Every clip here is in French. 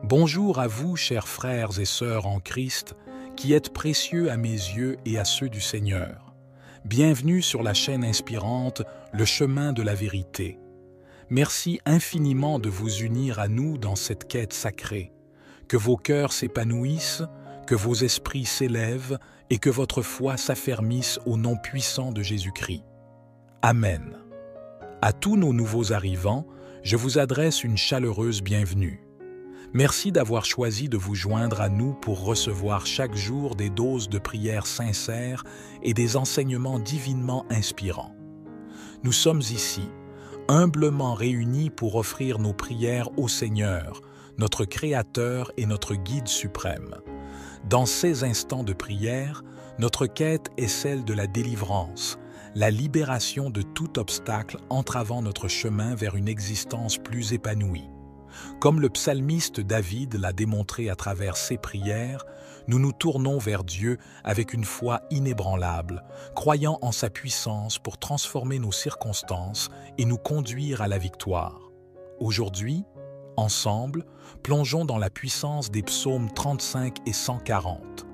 Bonjour à vous, chers frères et sœurs en Christ, qui êtes précieux à mes yeux et à ceux du Seigneur. Bienvenue sur la chaîne inspirante Le chemin de la vérité. Merci infiniment de vous unir à nous dans cette quête sacrée. Que vos cœurs s'épanouissent, que vos esprits s'élèvent et que votre foi s'affermisse au nom puissant de Jésus-Christ. Amen. À tous nos nouveaux arrivants, je vous adresse une chaleureuse bienvenue. Merci d'avoir choisi de vous joindre à nous pour recevoir chaque jour des doses de prières sincères et des enseignements divinement inspirants. Nous sommes ici, humblement réunis pour offrir nos prières au Seigneur, notre Créateur et notre Guide suprême. Dans ces instants de prière, notre quête est celle de la délivrance, la libération de tout obstacle entravant notre chemin vers une existence plus épanouie. Comme le psalmiste David l'a démontré à travers ses prières, nous nous tournons vers Dieu avec une foi inébranlable, croyant en sa puissance pour transformer nos circonstances et nous conduire à la victoire. Aujourd'hui, ensemble, plongeons dans la puissance des psaumes 35 et 140.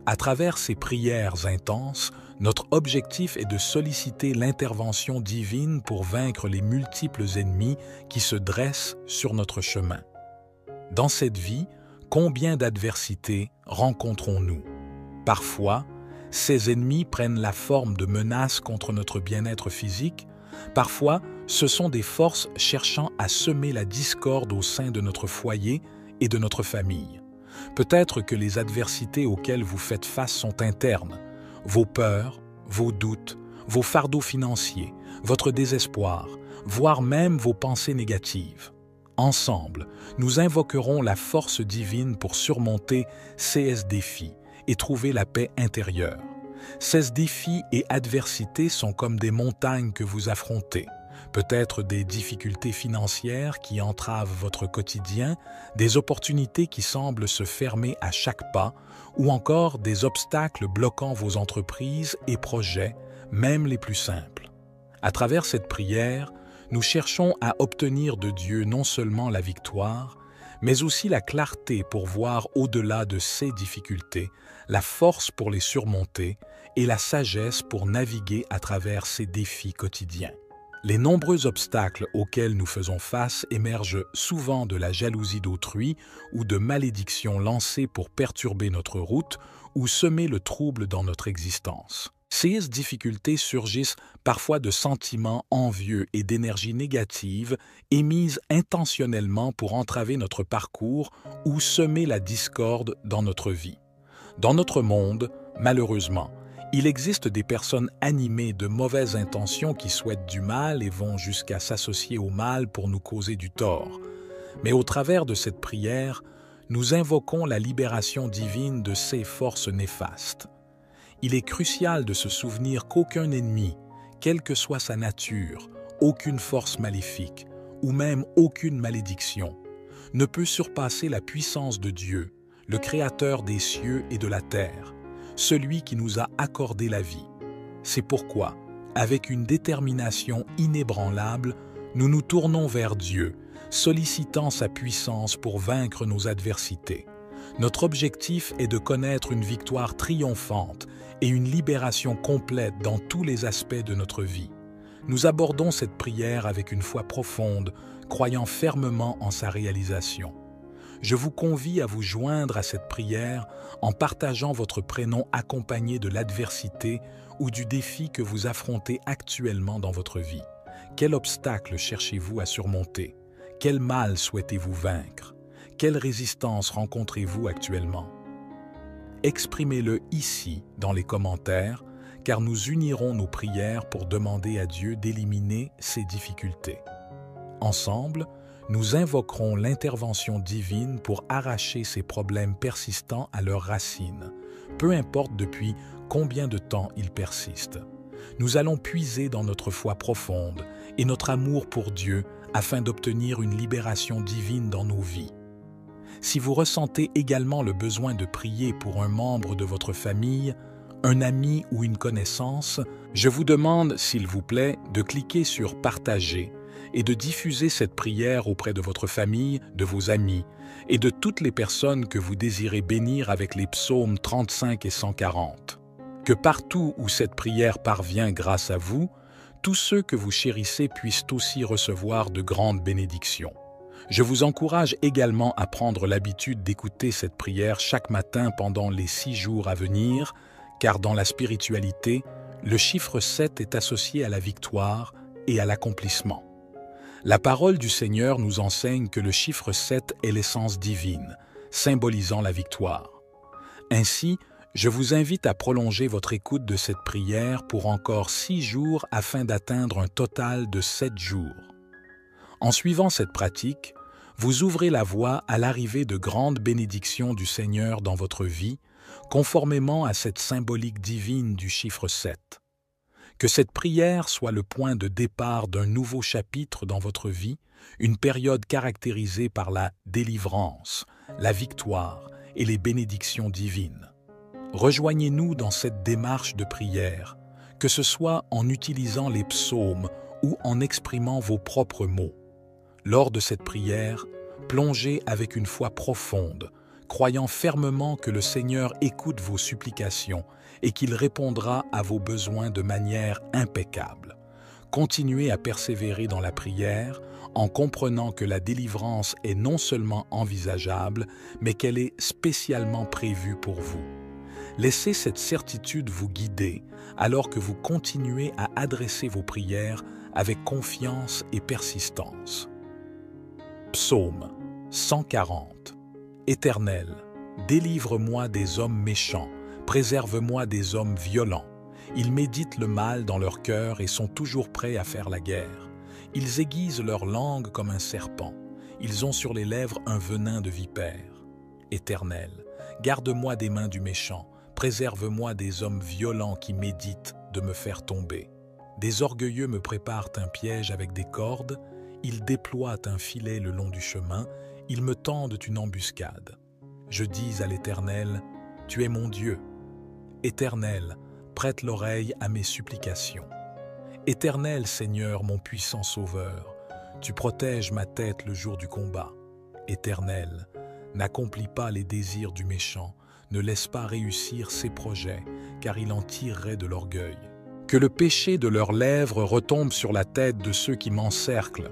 À travers ces prières intenses, notre objectif est de solliciter l'intervention divine pour vaincre les multiples ennemis qui se dressent sur notre chemin. Dans cette vie, combien d'adversités rencontrons-nous? Parfois, ces ennemis prennent la forme de menaces contre notre bien-être physique. Parfois, ce sont des forces cherchant à semer la discorde au sein de notre foyer et de notre famille. Peut-être que les adversités auxquelles vous faites face sont internes. Vos peurs, vos doutes, vos fardeaux financiers, votre désespoir, voire même vos pensées négatives. Ensemble, nous invoquerons la force divine pour surmonter ces défis et trouver la paix intérieure. Ces défis et adversités sont comme des montagnes que vous affrontez. Peut-être des difficultés financières qui entravent votre quotidien, des opportunités qui semblent se fermer à chaque pas, ou encore des obstacles bloquant vos entreprises et projets, même les plus simples. À travers cette prière, nous cherchons à obtenir de Dieu non seulement la victoire, mais aussi la clarté pour voir au-delà de ces difficultés, la force pour les surmonter et la sagesse pour naviguer à travers ces défis quotidiens. Les nombreux obstacles auxquels nous faisons face émergent souvent de la jalousie d'autrui ou de malédictions lancées pour perturber notre route ou semer le trouble dans notre existence. Ces difficultés surgissent parfois de sentiments envieux et d'énergie négative émises intentionnellement pour entraver notre parcours ou semer la discorde dans notre vie. Dans notre monde, malheureusement, il existe des personnes animées de mauvaises intentions qui souhaitent du mal et vont jusqu'à s'associer au mal pour nous causer du tort. Mais au travers de cette prière, nous invoquons la libération divine de ces forces néfastes. Il est crucial de se souvenir qu'aucun ennemi, quelle que soit sa nature, aucune force maléfique ou même aucune malédiction, ne peut surpasser la puissance de Dieu, le Créateur des cieux et de la terre, celui qui nous a accordé la vie. C'est pourquoi, avec une détermination inébranlable, nous nous tournons vers Dieu, sollicitant sa puissance pour vaincre nos adversités. Notre objectif est de connaître une victoire triomphante et une libération complète dans tous les aspects de notre vie. Nous abordons cette prière avec une foi profonde, croyant fermement en sa réalisation. Je vous convie à vous joindre à cette prière en partageant votre prénom accompagné de l'adversité ou du défi que vous affrontez actuellement dans votre vie. Quel obstacle cherchez-vous à surmonter? Quel mal souhaitez-vous vaincre? Quelle résistance rencontrez-vous actuellement? Exprimez-le ici dans les commentaires, car nous unirons nos prières pour demander à Dieu d'éliminer ces difficultés. Ensemble, nous invoquerons l'intervention divine pour arracher ces problèmes persistants à leurs racines, peu importe depuis combien de temps ils persistent. Nous allons puiser dans notre foi profonde et notre amour pour Dieu afin d'obtenir une libération divine dans nos vies. Si vous ressentez également le besoin de prier pour un membre de votre famille, un ami ou une connaissance, je vous demande, s'il vous plaît, de cliquer sur « Partager » et de diffuser cette prière auprès de votre famille, de vos amis et de toutes les personnes que vous désirez bénir avec les psaumes 35 et 140. Que partout où cette prière parvient grâce à vous, tous ceux que vous chérissez puissent aussi recevoir de grandes bénédictions. Je vous encourage également à prendre l'habitude d'écouter cette prière chaque matin pendant les 6 jours à venir, car dans la spiritualité, le chiffre 7 est associé à la victoire et à l'accomplissement. La parole du Seigneur nous enseigne que le chiffre 7 est l'essence divine, symbolisant la victoire. Ainsi, je vous invite à prolonger votre écoute de cette prière pour encore 6 jours afin d'atteindre un total de 7 jours. En suivant cette pratique, vous ouvrez la voie à l'arrivée de grandes bénédictions du Seigneur dans votre vie, conformément à cette symbolique divine du chiffre 7. Que cette prière soit le point de départ d'un nouveau chapitre dans votre vie, une période caractérisée par la délivrance, la victoire et les bénédictions divines. Rejoignez-nous dans cette démarche de prière, que ce soit en utilisant les psaumes ou en exprimant vos propres mots. Lors de cette prière, plongez avec une foi profonde, croyant fermement que le Seigneur écoute vos supplications et qu'il répondra à vos besoins de manière impeccable. Continuez à persévérer dans la prière en comprenant que la délivrance est non seulement envisageable, mais qu'elle est spécialement prévue pour vous. Laissez cette certitude vous guider alors que vous continuez à adresser vos prières avec confiance et persistance. Psaume 140. Éternel, délivre-moi des hommes méchants, préserve-moi des hommes violents. Ils méditent le mal dans leur cœur et sont toujours prêts à faire la guerre. Ils aiguisent leur langue comme un serpent. Ils ont sur les lèvres un venin de vipère. Éternel, garde-moi des mains du méchant, préserve-moi des hommes violents qui méditent de me faire tomber. Des orgueilleux me préparent un piège avec des cordes, ils déploient un filet le long du chemin, ils me tendent une embuscade. Je dis à l'Éternel, « Tu es mon Dieu. » Éternel, prête l'oreille à mes supplications. Éternel Seigneur, mon puissant Sauveur, tu protèges ma tête le jour du combat. Éternel, n'accomplis pas les désirs du méchant, ne laisse pas réussir ses projets, car il en tirerait de l'orgueil. Que le péché de leurs lèvres retombe sur la tête de ceux qui m'encerclent,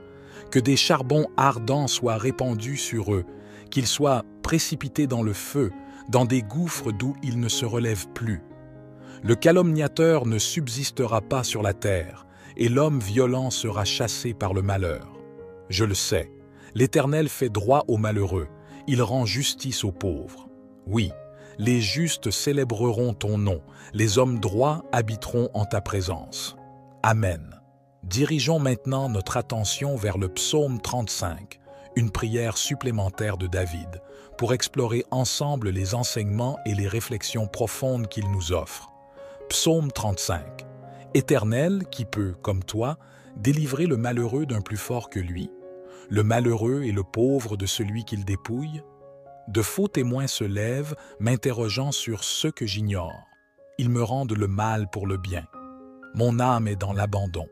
que des charbons ardents soient répandus sur eux, qu'ils soient précipités dans le feu, dans des gouffres d'où ils ne se relèvent plus. Le calomniateur ne subsistera pas sur la terre, et l'homme violent sera chassé par le malheur. Je le sais, l'Éternel fait droit aux malheureux, il rend justice aux pauvres. Oui, les justes célébreront ton nom, les hommes droits habiteront en ta présence. Amen. Dirigeons maintenant notre attention vers le psaume 35, une prière supplémentaire de David, pour explorer ensemble les enseignements et les réflexions profondes qu'il nous offre. Psaume 35. Éternel, qui peut, comme toi, délivrer le malheureux d'un plus fort que lui, le malheureux et le pauvre de celui qu'il dépouille? De faux témoins se lèvent, m'interrogeant sur ce que j'ignore. Ils me rendent le mal pour le bien. Mon âme est dans l'abandon.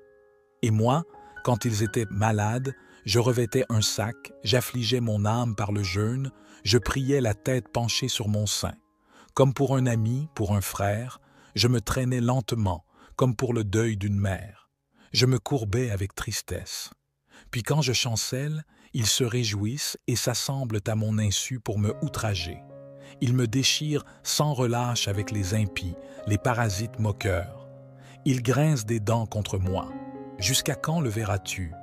Et moi, quand ils étaient malades, je revêtais un sac, j'affligeais mon âme par le jeûne, je priais la tête penchée sur mon sein. Comme pour un ami, pour un frère, je me traînais lentement, comme pour le deuil d'une mère. Je me courbais avec tristesse. Puis quand je chancelle, ils se réjouissent et s'assemblent à mon insu pour me outrager. Ils me déchirent sans relâche avec les impies, les parasites moqueurs. Ils grincent des dents contre moi. Jusqu'à quand le verras-tu?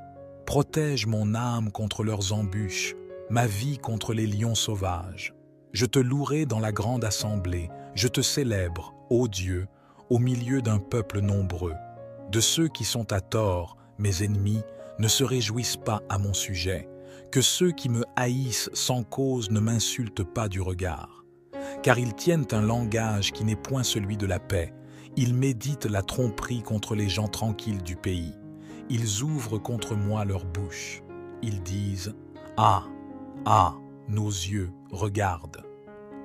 Protège mon âme contre leurs embûches, ma vie contre les lions sauvages. Je te louerai dans la grande assemblée, je te célèbre, ô Dieu, au milieu d'un peuple nombreux. De ceux qui sont à tort, mes ennemis, ne se réjouissent pas à mon sujet. Que ceux qui me haïssent sans cause ne m'insultent pas du regard. Car ils tiennent un langage qui n'est point celui de la paix. Ils méditent la tromperie contre les gens tranquilles du pays. Ils ouvrent contre moi leur bouche. Ils disent « Ah, ah, nos yeux, regardent. »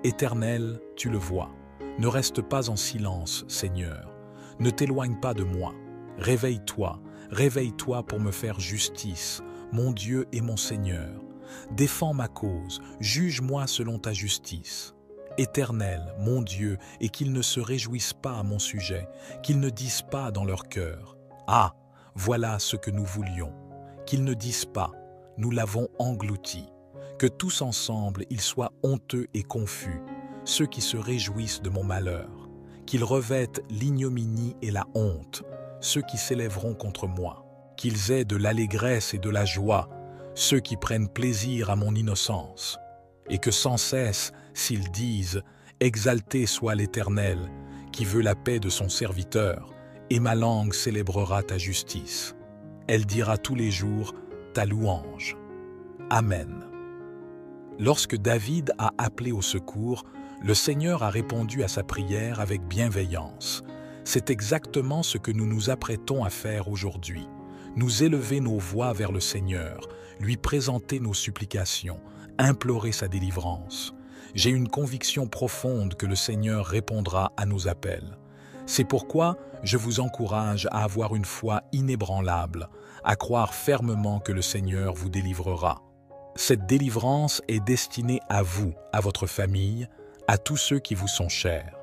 Éternel, tu le vois. Ne reste pas en silence, Seigneur. Ne t'éloigne pas de moi. Réveille-toi, Réveille-toi pour me faire justice, mon Dieu et mon Seigneur. Défends ma cause, juge-moi selon ta justice. Éternel, mon Dieu, et qu'ils ne se réjouissent pas à mon sujet, qu'ils ne disent pas dans leur cœur, « Ah, voilà ce que nous voulions », qu'ils ne disent pas, « Nous l'avons englouti », que tous ensemble ils soient honteux et confus, ceux qui se réjouissent de mon malheur, qu'ils revêtent l'ignominie et la honte, ceux qui s'élèveront contre moi, qu'ils aient de l'allégresse et de la joie, ceux qui prennent plaisir à mon innocence, et que sans cesse, s'ils disent « Exalté soit l'Éternel, qui veut la paix de son serviteur, et ma langue célébrera ta justice. Elle dira tous les jours ta louange. Amen. » Lorsque David a appelé au secours, le Seigneur a répondu à sa prière avec bienveillance. C'est exactement ce que nous nous apprêtons à faire aujourd'hui. Nous élever nos voix vers le Seigneur, lui présenter nos supplications, implorer sa délivrance. J'ai une conviction profonde que le Seigneur répondra à nos appels. C'est pourquoi je vous encourage à avoir une foi inébranlable, à croire fermement que le Seigneur vous délivrera. Cette délivrance est destinée à vous, à votre famille, à tous ceux qui vous sont chers.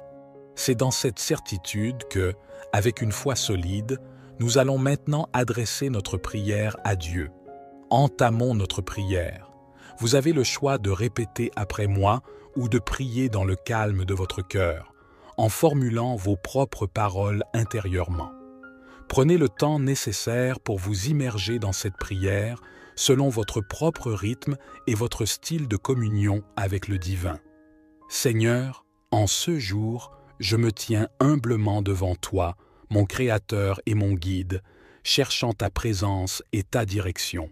C'est dans cette certitude que, avec une foi solide, nous allons maintenant adresser notre prière à Dieu. Entamons notre prière. Vous avez le choix de répéter après moi ou de prier dans le calme de votre cœur, en formulant vos propres paroles intérieurement. Prenez le temps nécessaire pour vous immerger dans cette prière selon votre propre rythme et votre style de communion avec le divin. Seigneur, en ce jour, je me tiens humblement devant toi, mon Créateur et mon Guide, cherchant ta présence et ta direction.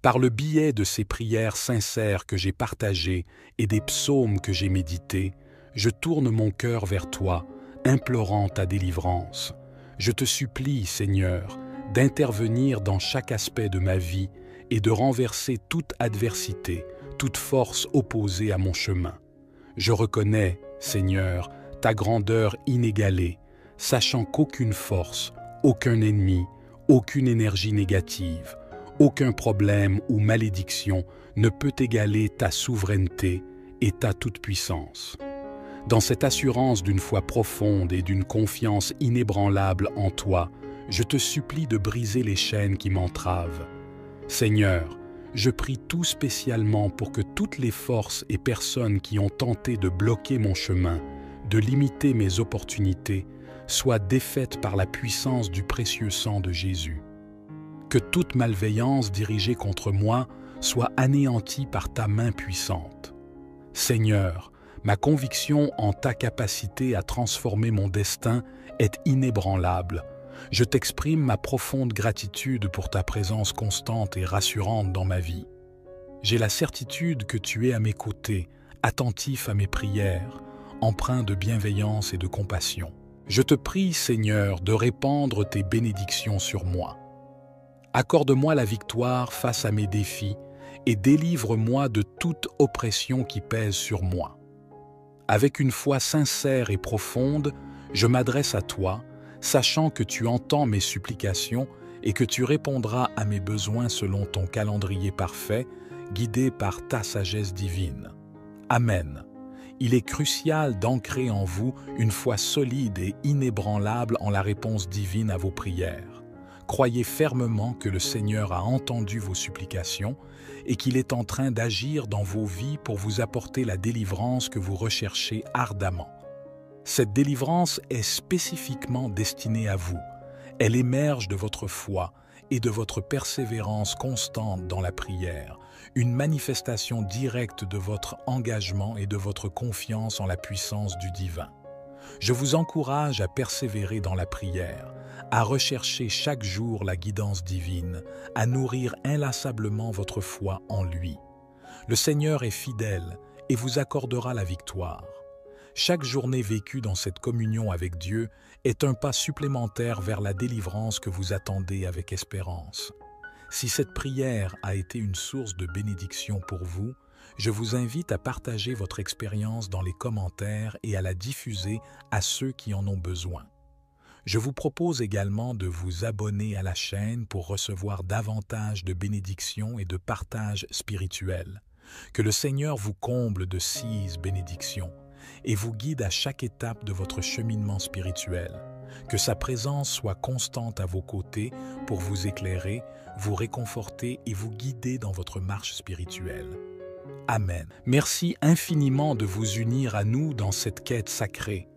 Par le biais de ces prières sincères que j'ai partagées et des psaumes que j'ai médités, je tourne mon cœur vers toi, implorant ta délivrance. Je te supplie, Seigneur, d'intervenir dans chaque aspect de ma vie et de renverser toute adversité, toute force opposée à mon chemin. Je reconnais, Seigneur, ta grandeur inégalée, sachant qu'aucune force, aucun ennemi, aucune énergie négative, aucun problème ou malédiction ne peut égaler ta souveraineté et ta toute-puissance. Dans cette assurance d'une foi profonde et d'une confiance inébranlable en toi, je te supplie de briser les chaînes qui m'entravent. Seigneur, je prie tout spécialement pour que toutes les forces et personnes qui ont tenté de bloquer mon chemin, de limiter mes opportunités, soient défaites par la puissance du précieux sang de Jésus. Que toute malveillance dirigée contre moi soit anéantie par ta main puissante. Seigneur, ma conviction en ta capacité à transformer mon destin est inébranlable. Je t'exprime ma profonde gratitude pour ta présence constante et rassurante dans ma vie. J'ai la certitude que tu es à mes côtés, attentif à mes prières, empreint de bienveillance et de compassion. Je te prie, Seigneur, de répandre tes bénédictions sur moi. Accorde-moi la victoire face à mes défis et délivre-moi de toute oppression qui pèse sur moi. Avec une foi sincère et profonde, je m'adresse à toi, sachant que tu entends mes supplications et que tu répondras à mes besoins selon ton calendrier parfait, guidé par ta sagesse divine. Amen. Il est crucial d'ancrer en vous une foi solide et inébranlable en la réponse divine à vos prières. Croyez fermement que le Seigneur a entendu vos supplications et qu'il est en train d'agir dans vos vies pour vous apporter la délivrance que vous recherchez ardemment. Cette délivrance est spécifiquement destinée à vous. Elle émerge de votre foi et de votre persévérance constante dans la prière, une manifestation directe de votre engagement et de votre confiance en la puissance du divin. Je vous encourage à persévérer dans la prière, à rechercher chaque jour la guidance divine, à nourrir inlassablement votre foi en lui. Le Seigneur est fidèle et vous accordera la victoire. Chaque journée vécue dans cette communion avec Dieu est un pas supplémentaire vers la délivrance que vous attendez avec espérance. Si cette prière a été une source de bénédiction pour vous, je vous invite à partager votre expérience dans les commentaires et à la diffuser à ceux qui en ont besoin. Je vous propose également de vous abonner à la chaîne pour recevoir davantage de bénédictions et de partages spirituels. Que le Seigneur vous comble de 6 bénédictions et vous guide à chaque étape de votre cheminement spirituel. Que sa présence soit constante à vos côtés pour vous éclairer, vous réconforter et vous guider dans votre marche spirituelle. Amen. Merci infiniment de vous unir à nous dans cette quête sacrée.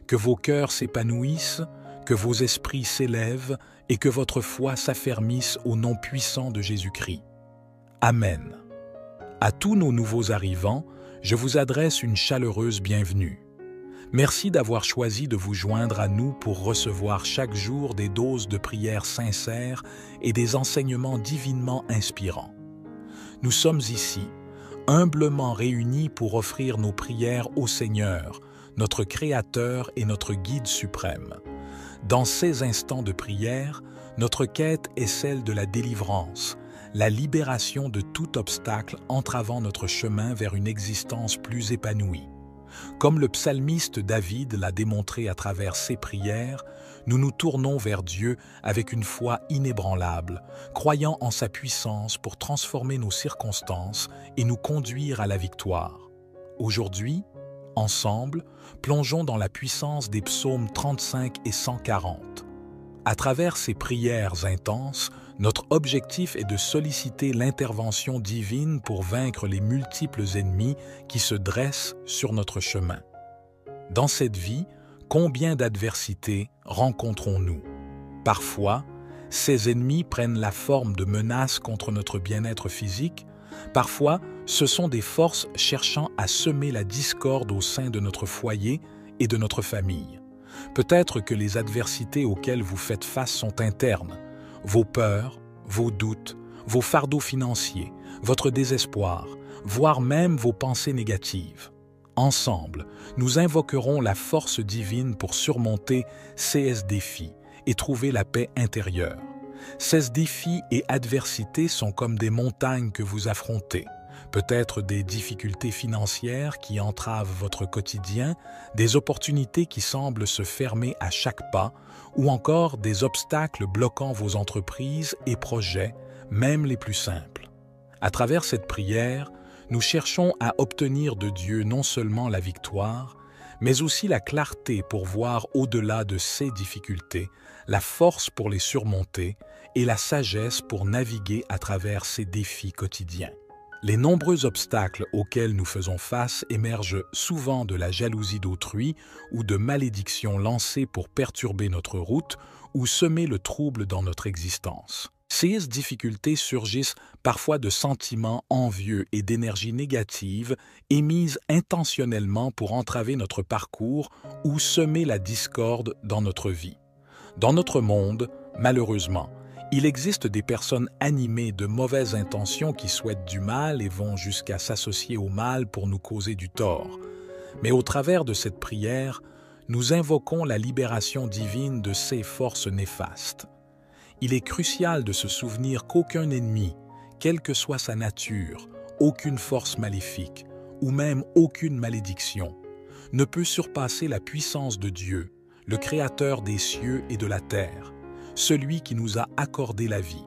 Que vos cœurs s'épanouissent, que vos esprits s'élèvent et que votre foi s'affermisse au nom puissant de Jésus-Christ. Amen. À tous nos nouveaux arrivants, je vous adresse une chaleureuse bienvenue. Merci d'avoir choisi de vous joindre à nous pour recevoir chaque jour des doses de prières sincères et des enseignements divinement inspirants. Nous sommes ici, humblement réunis pour offrir nos prières au Seigneur, notre Créateur et notre Guide suprême. Dans ces instants de prière, notre quête est celle de la délivrance, la libération de tout obstacle entravant notre chemin vers une existence plus épanouie. Comme le psalmiste David l'a démontré à travers ses prières, nous nous tournons vers Dieu avec une foi inébranlable, croyant en sa puissance pour transformer nos circonstances et nous conduire à la victoire. Aujourd'hui, ensemble, plongeons dans la puissance des psaumes 35 et 140. À travers ces prières intenses, notre objectif est de solliciter l'intervention divine pour vaincre les multiples ennemis qui se dressent sur notre chemin. Dans cette vie, combien d'adversités rencontrons-nous? Parfois, ces ennemis prennent la forme de menaces contre notre bien-être physique. Parfois, ce sont des forces cherchant à semer la discorde au sein de notre foyer et de notre famille. Peut-être que les adversités auxquelles vous faites face sont internes. Vos peurs, vos doutes, vos fardeaux financiers, votre désespoir, voire même vos pensées négatives. Ensemble, nous invoquerons la force divine pour surmonter ces défis et trouver la paix intérieure. Ces défis et adversités sont comme des montagnes que vous affrontez. Peut-être des difficultés financières qui entravent votre quotidien, des opportunités qui semblent se fermer à chaque pas, ou encore des obstacles bloquant vos entreprises et projets, même les plus simples. À travers cette prière, nous cherchons à obtenir de Dieu non seulement la victoire, mais aussi la clarté pour voir au-delà de ces difficultés, la force pour les surmonter et la sagesse pour naviguer à travers ces défis quotidiens. Les nombreux obstacles auxquels nous faisons face émergent souvent de la jalousie d'autrui ou de malédictions lancées pour perturber notre route ou semer le trouble dans notre existence. Ces difficultés surgissent parfois de sentiments envieux et d'énergie négative émises intentionnellement pour entraver notre parcours ou semer la discorde dans notre vie. Dans notre monde, malheureusement, il existe des personnes animées de mauvaises intentions qui souhaitent du mal et vont jusqu'à s'associer au mal pour nous causer du tort. Mais au travers de cette prière, nous invoquons la libération divine de ces forces néfastes. Il est crucial de se souvenir qu'aucun ennemi, quelle que soit sa nature, aucune force maléfique ou même aucune malédiction, ne peut surpasser la puissance de Dieu, le Créateur des cieux et de la terre, celui qui nous a accordé la vie.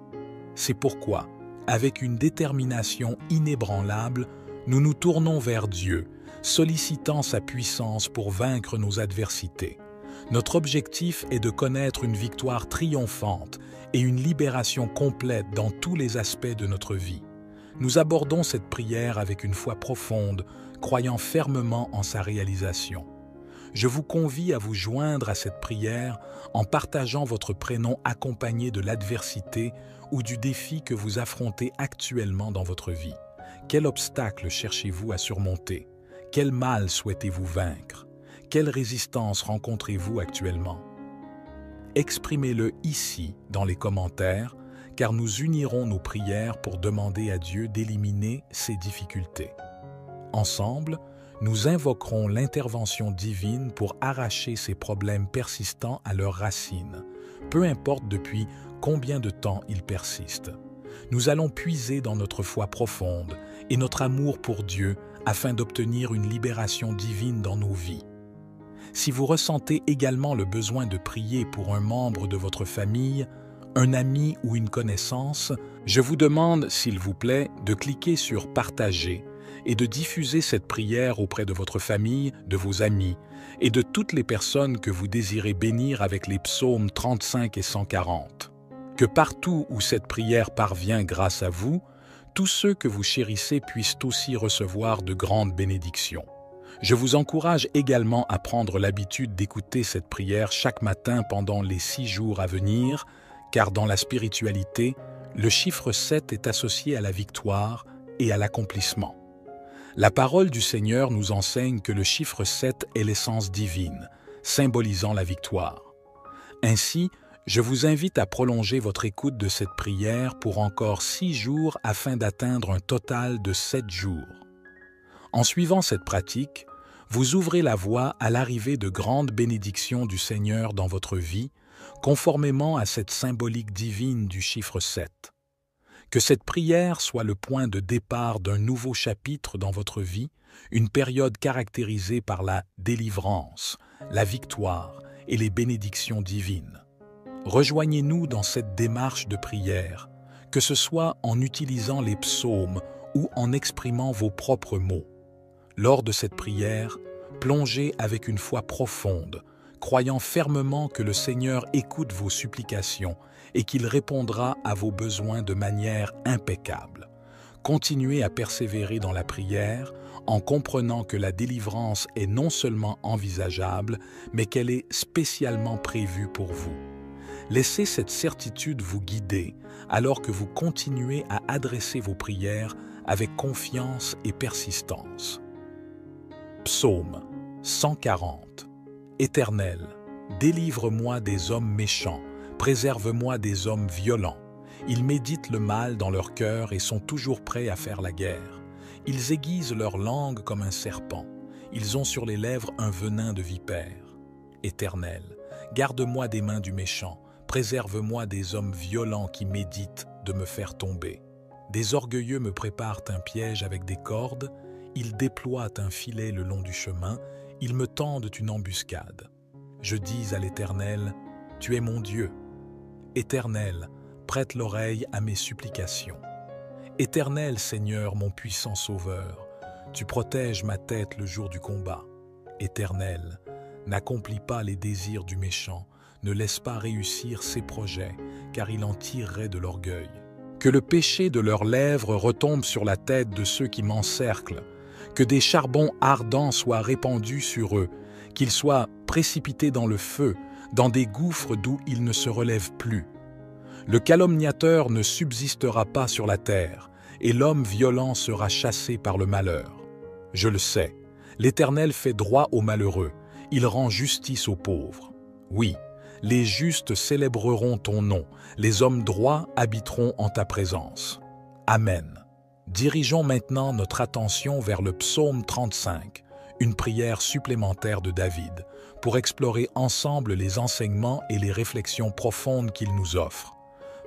C'est pourquoi, avec une détermination inébranlable, nous nous tournons vers Dieu, sollicitant sa puissance pour vaincre nos adversités. Notre objectif est de connaître une victoire triomphante et une libération complète dans tous les aspects de notre vie. Nous abordons cette prière avec une foi profonde, croyant fermement en sa réalisation. Je vous convie à vous joindre à cette prière en partageant votre prénom accompagné de l'adversité ou du défi que vous affrontez actuellement dans votre vie. Quel obstacle cherchez-vous à surmonter? Quel mal souhaitez-vous vaincre? Quelle résistance rencontrez-vous actuellement? Exprimez-le ici dans les commentaires, car nous unirons nos prières pour demander à Dieu d'éliminer ces difficultés. Ensemble, nous invoquerons l'intervention divine pour arracher ces problèmes persistants à leurs racines, peu importe depuis combien de temps ils persistent. Nous allons puiser dans notre foi profonde et notre amour pour Dieu afin d'obtenir une libération divine dans nos vies. Si vous ressentez également le besoin de prier pour un membre de votre famille, un ami ou une connaissance, je vous demande, s'il vous plaît, de cliquer sur « Partager » et de diffuser cette prière auprès de votre famille, de vos amis et de toutes les personnes que vous désirez bénir avec les psaumes 35 et 140. Que partout où cette prière parvient grâce à vous, tous ceux que vous chérissez puissent aussi recevoir de grandes bénédictions. Je vous encourage également à prendre l'habitude d'écouter cette prière chaque matin pendant les 6 jours à venir, car dans la spiritualité, le chiffre 7 est associé à la victoire et à l'accomplissement. La parole du Seigneur nous enseigne que le chiffre 7 est l'essence divine, symbolisant la victoire. Ainsi, je vous invite à prolonger votre écoute de cette prière pour encore 6 jours afin d'atteindre un total de 7 jours. En suivant cette pratique, vous ouvrez la voie à l'arrivée de grandes bénédictions du Seigneur dans votre vie, conformément à cette symbolique divine du chiffre 7. Que cette prière soit le point de départ d'un nouveau chapitre dans votre vie, une période caractérisée par la délivrance, la victoire et les bénédictions divines. Rejoignez-nous dans cette démarche de prière, que ce soit en utilisant les psaumes ou en exprimant vos propres mots. Lors de cette prière, plongez avec une foi profonde, croyant fermement que le Seigneur écoute vos supplications et qu'il répondra à vos besoins de manière impeccable. Continuez à persévérer dans la prière en comprenant que la délivrance est non seulement envisageable, mais qu'elle est spécialement prévue pour vous. Laissez cette certitude vous guider alors que vous continuez à adresser vos prières avec confiance et persistance. Psaume 140. Éternel, délivre-moi des hommes méchants, préserve-moi des hommes violents. Ils méditent le mal dans leur cœur et sont toujours prêts à faire la guerre. Ils aiguisent leur langue comme un serpent. Ils ont sur les lèvres un venin de vipère. Éternel, garde-moi des mains du méchant, préserve-moi des hommes violents qui méditent de me faire tomber. Des orgueilleux me préparent un piège avec des cordes, ils déploient un filet le long du chemin, ils me tendent une embuscade. Je dis à l'Éternel, « Tu es mon Dieu. » Éternel, prête l'oreille à mes supplications. Éternel Seigneur, mon puissant Sauveur, tu protèges ma tête le jour du combat. Éternel, n'accomplis pas les désirs du méchant, ne laisse pas réussir ses projets, car il en tirerait de l'orgueil. Que le péché de leurs lèvres retombe sur la tête de ceux qui m'encerclent, que des charbons ardents soient répandus sur eux, qu'ils soient précipités dans le feu, dans des gouffres d'où ils ne se relèvent plus. Le calomniateur ne subsistera pas sur la terre, et l'homme violent sera chassé par le malheur. Je le sais, l'Éternel fait droit aux malheureux, il rend justice aux pauvres. Oui, les justes célébreront ton nom, les hommes droits habiteront en ta présence. Amen. Dirigeons maintenant notre attention vers le psaume 35, une prière supplémentaire de David, pour explorer ensemble les enseignements et les réflexions profondes qu'il nous offre.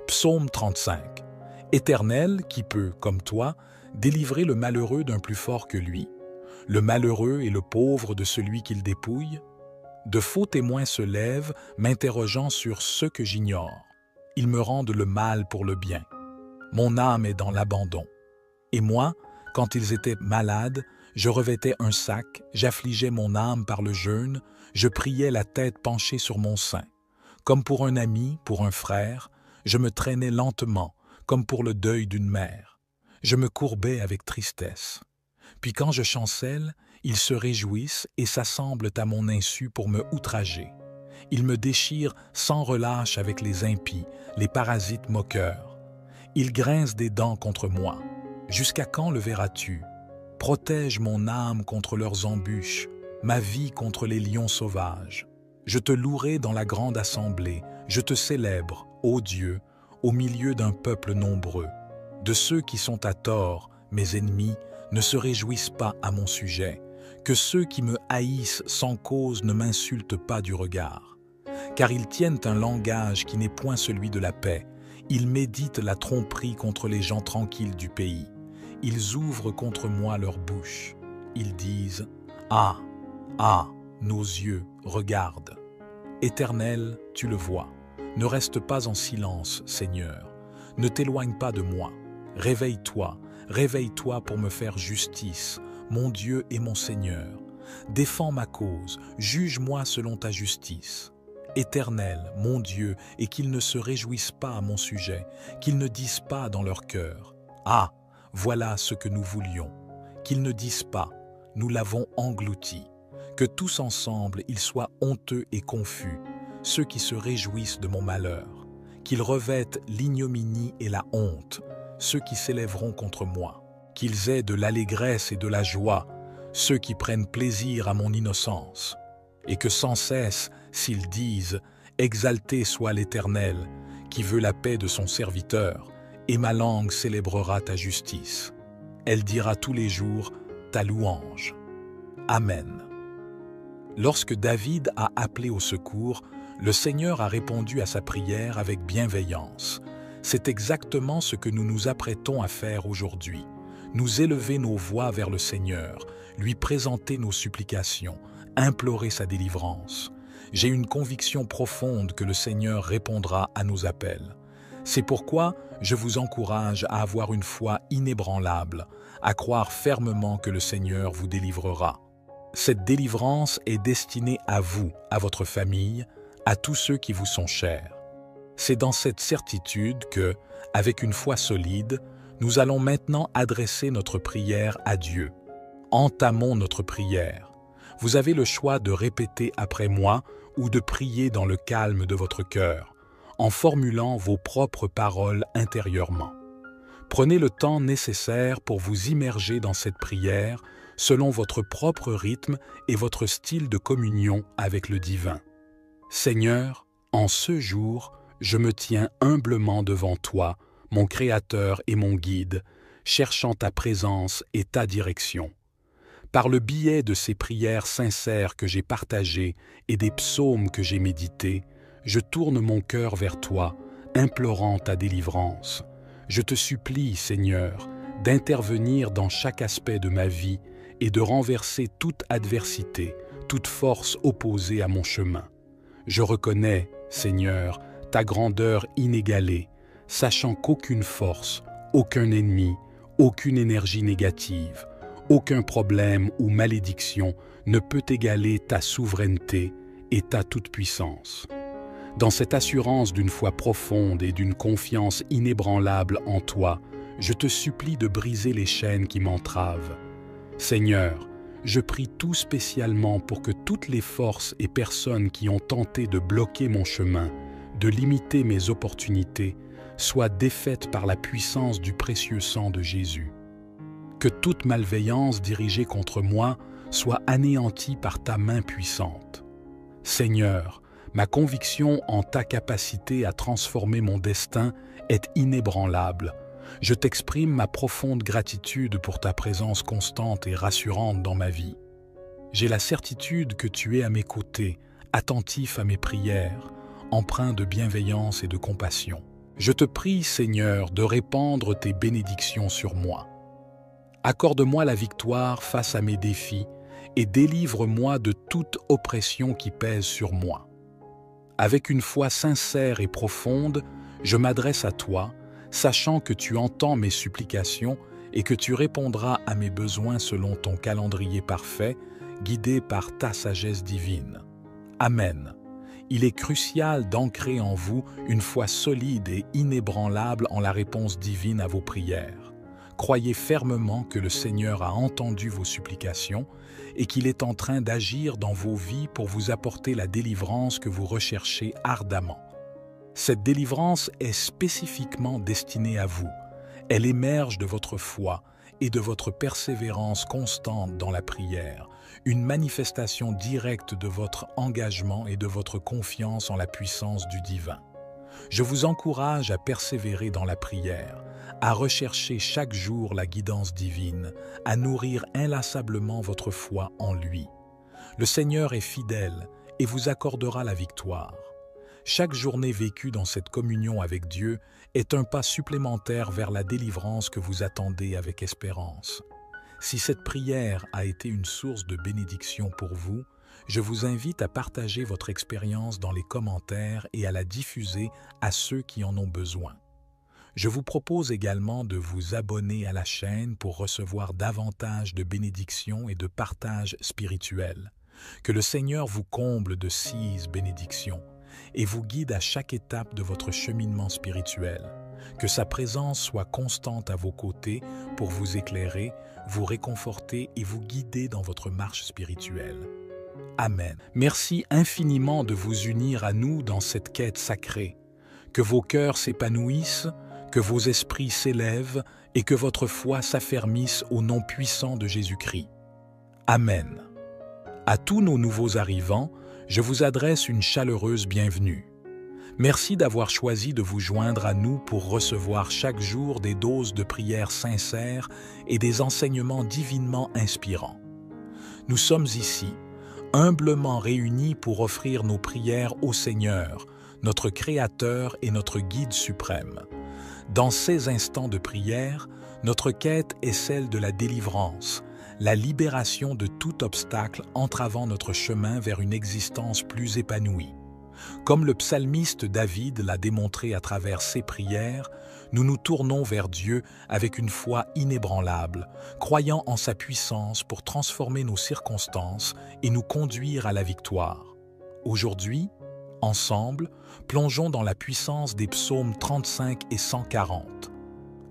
Psaume 35. Éternel, qui peut, comme toi, délivrer le malheureux d'un plus fort que lui, le malheureux et le pauvre de celui qu'il dépouille? De faux témoins se lèvent, m'interrogeant sur ce que j'ignore. Ils me rendent le mal pour le bien. Mon âme est dans l'abandon. Et moi, quand ils étaient malades, je revêtais un sac, j'affligeais mon âme par le jeûne, je priais la tête penchée sur mon sein. Comme pour un ami, pour un frère, je me traînais lentement, comme pour le deuil d'une mère. Je me courbais avec tristesse. Puis quand je chancelle, ils se réjouissent et s'assemblent à mon insu pour me outrager. Ils me déchirent sans relâche avec les impies, les parasites moqueurs. Ils grincent des dents contre moi. Jusqu'à quand le verras-tu? Protège mon âme contre leurs embûches, ma vie contre les lions sauvages. Je te louerai dans la grande assemblée, je te célèbre, ô Dieu, au milieu d'un peuple nombreux. De ceux qui sont à tort, mes ennemis, ne se réjouissent pas à mon sujet. Que ceux qui me haïssent sans cause ne m'insultent pas du regard. Car ils tiennent un langage qui n'est point celui de la paix. Ils méditent la tromperie contre les gens tranquilles du pays. Ils ouvrent contre moi leur bouche. Ils disent « Ah, ah, nos yeux regardent. Éternel, tu le vois. Ne reste pas en silence, Seigneur. Ne t'éloigne pas de moi. Réveille-toi, réveille-toi pour me faire justice, mon Dieu et mon Seigneur. Défends ma cause, juge-moi selon ta justice. Éternel, mon Dieu, et qu'ils ne se réjouissent pas à mon sujet, qu'ils ne disent pas dans leur cœur, « Ah, voilà ce que nous voulions », qu'ils ne disent pas, « Nous l'avons englouti », que tous ensemble ils soient honteux et confus, ceux qui se réjouissent de mon malheur, qu'ils revêtent l'ignominie et la honte, ceux qui s'élèveront contre moi, qu'ils aient de l'allégresse et de la joie, ceux qui prennent plaisir à mon innocence, et que sans cesse, s'ils disent « Exalté soit l'Éternel, qui veut la paix de son serviteur, et ma langue célébrera ta justice. Elle dira tous les jours ta louange. » Amen. Lorsque David a appelé au secours, le Seigneur a répondu à sa prière avec bienveillance. C'est exactement ce que nous nous apprêtons à faire aujourd'hui. Nous élever nos voix vers le Seigneur, lui présenter nos supplications, implorer sa délivrance. J'ai une conviction profonde que le Seigneur répondra à nos appels. C'est pourquoi je vous encourage à avoir une foi inébranlable, à croire fermement que le Seigneur vous délivrera. Cette délivrance est destinée à vous, à votre famille, à tous ceux qui vous sont chers. C'est dans cette certitude que, avec une foi solide, nous allons maintenant adresser notre prière à Dieu. Entamons notre prière. Vous avez le choix de répéter après moi ou de prier dans le calme de votre cœur, en formulant vos propres paroles intérieurement. Prenez le temps nécessaire pour vous immerger dans cette prière selon votre propre rythme et votre style de communion avec le divin. Seigneur, en ce jour, je me tiens humblement devant toi, mon Créateur et mon Guide, cherchant ta présence et ta direction. Par le biais de ces prières sincères que j'ai partagées et des psaumes que j'ai médités, je tourne mon cœur vers toi, implorant ta délivrance. Je te supplie, Seigneur, d'intervenir dans chaque aspect de ma vie et de renverser toute adversité, toute force opposée à mon chemin. Je reconnais, Seigneur, ta grandeur inégalée, sachant qu'aucune force, aucun ennemi, aucune énergie négative, aucun problème ou malédiction ne peut égaler ta souveraineté et ta toute-puissance. Dans cette assurance d'une foi profonde et d'une confiance inébranlable en toi, je te supplie de briser les chaînes qui m'entravent. Seigneur, je prie tout spécialement pour que toutes les forces et personnes qui ont tenté de bloquer mon chemin, de limiter mes opportunités, soient défaites par la puissance du précieux sang de Jésus. Que toute malveillance dirigée contre moi soit anéantie par ta main puissante. Seigneur, ma conviction en ta capacité à transformer mon destin est inébranlable. Je t'exprime ma profonde gratitude pour ta présence constante et rassurante dans ma vie. J'ai la certitude que tu es à mes côtés, attentif à mes prières, empreint de bienveillance et de compassion. Je te prie, Seigneur, de répandre tes bénédictions sur moi. Accorde-moi la victoire face à mes défis et délivre-moi de toute oppression qui pèse sur moi. Avec une foi sincère et profonde, je m'adresse à toi, sachant que tu entends mes supplications et que tu répondras à mes besoins selon ton calendrier parfait, guidé par ta sagesse divine. Amen. Il est crucial d'ancrer en vous une foi solide et inébranlable en la réponse divine à vos prières. Croyez fermement que le Seigneur a entendu vos supplications et qu'il est en train d'agir dans vos vies pour vous apporter la délivrance que vous recherchez ardemment. Cette délivrance est spécifiquement destinée à vous. Elle émerge de votre foi et de votre persévérance constante dans la prière, une manifestation directe de votre engagement et de votre confiance en la puissance du divin. Je vous encourage à persévérer dans la prière, à rechercher chaque jour la guidance divine, à nourrir inlassablement votre foi en lui. Le Seigneur est fidèle et vous accordera la victoire. Chaque journée vécue dans cette communion avec Dieu est un pas supplémentaire vers la délivrance que vous attendez avec espérance. Si cette prière a été une source de bénédiction pour vous, Je vous invite à partager votre expérience dans les commentaires et à la diffuser à ceux qui en ont besoin. Je vous propose également de vous abonner à la chaîne pour recevoir davantage de bénédictions et de partages spirituels. Que le Seigneur vous comble de 6 bénédictions et vous guide à chaque étape de votre cheminement spirituel. Que sa présence soit constante à vos côtés pour vous éclairer, vous réconforter et vous guider dans votre marche spirituelle. Amen. Merci infiniment de vous unir à nous dans cette quête sacrée. Que vos cœurs s'épanouissent, que vos esprits s'élèvent et que votre foi s'affermisse au nom puissant de Jésus-Christ. Amen. À tous nos nouveaux arrivants, je vous adresse une chaleureuse bienvenue. Merci d'avoir choisi de vous joindre à nous pour recevoir chaque jour des doses de prières sincères et des enseignements divinement inspirants. Nous sommes ici, humblement réunis pour offrir nos prières au Seigneur, notre Créateur et notre Guide suprême. Dans ces instants de prière, notre quête est celle de la délivrance, la libération de tout obstacle entravant notre chemin vers une existence plus épanouie. Comme le psalmiste David l'a démontré à travers ses prières, nous nous tournons vers Dieu avec une foi inébranlable, croyant en sa puissance pour transformer nos circonstances et nous conduire à la victoire. Aujourd'hui, ensemble, plongeons dans la puissance des psaumes 35 et 140.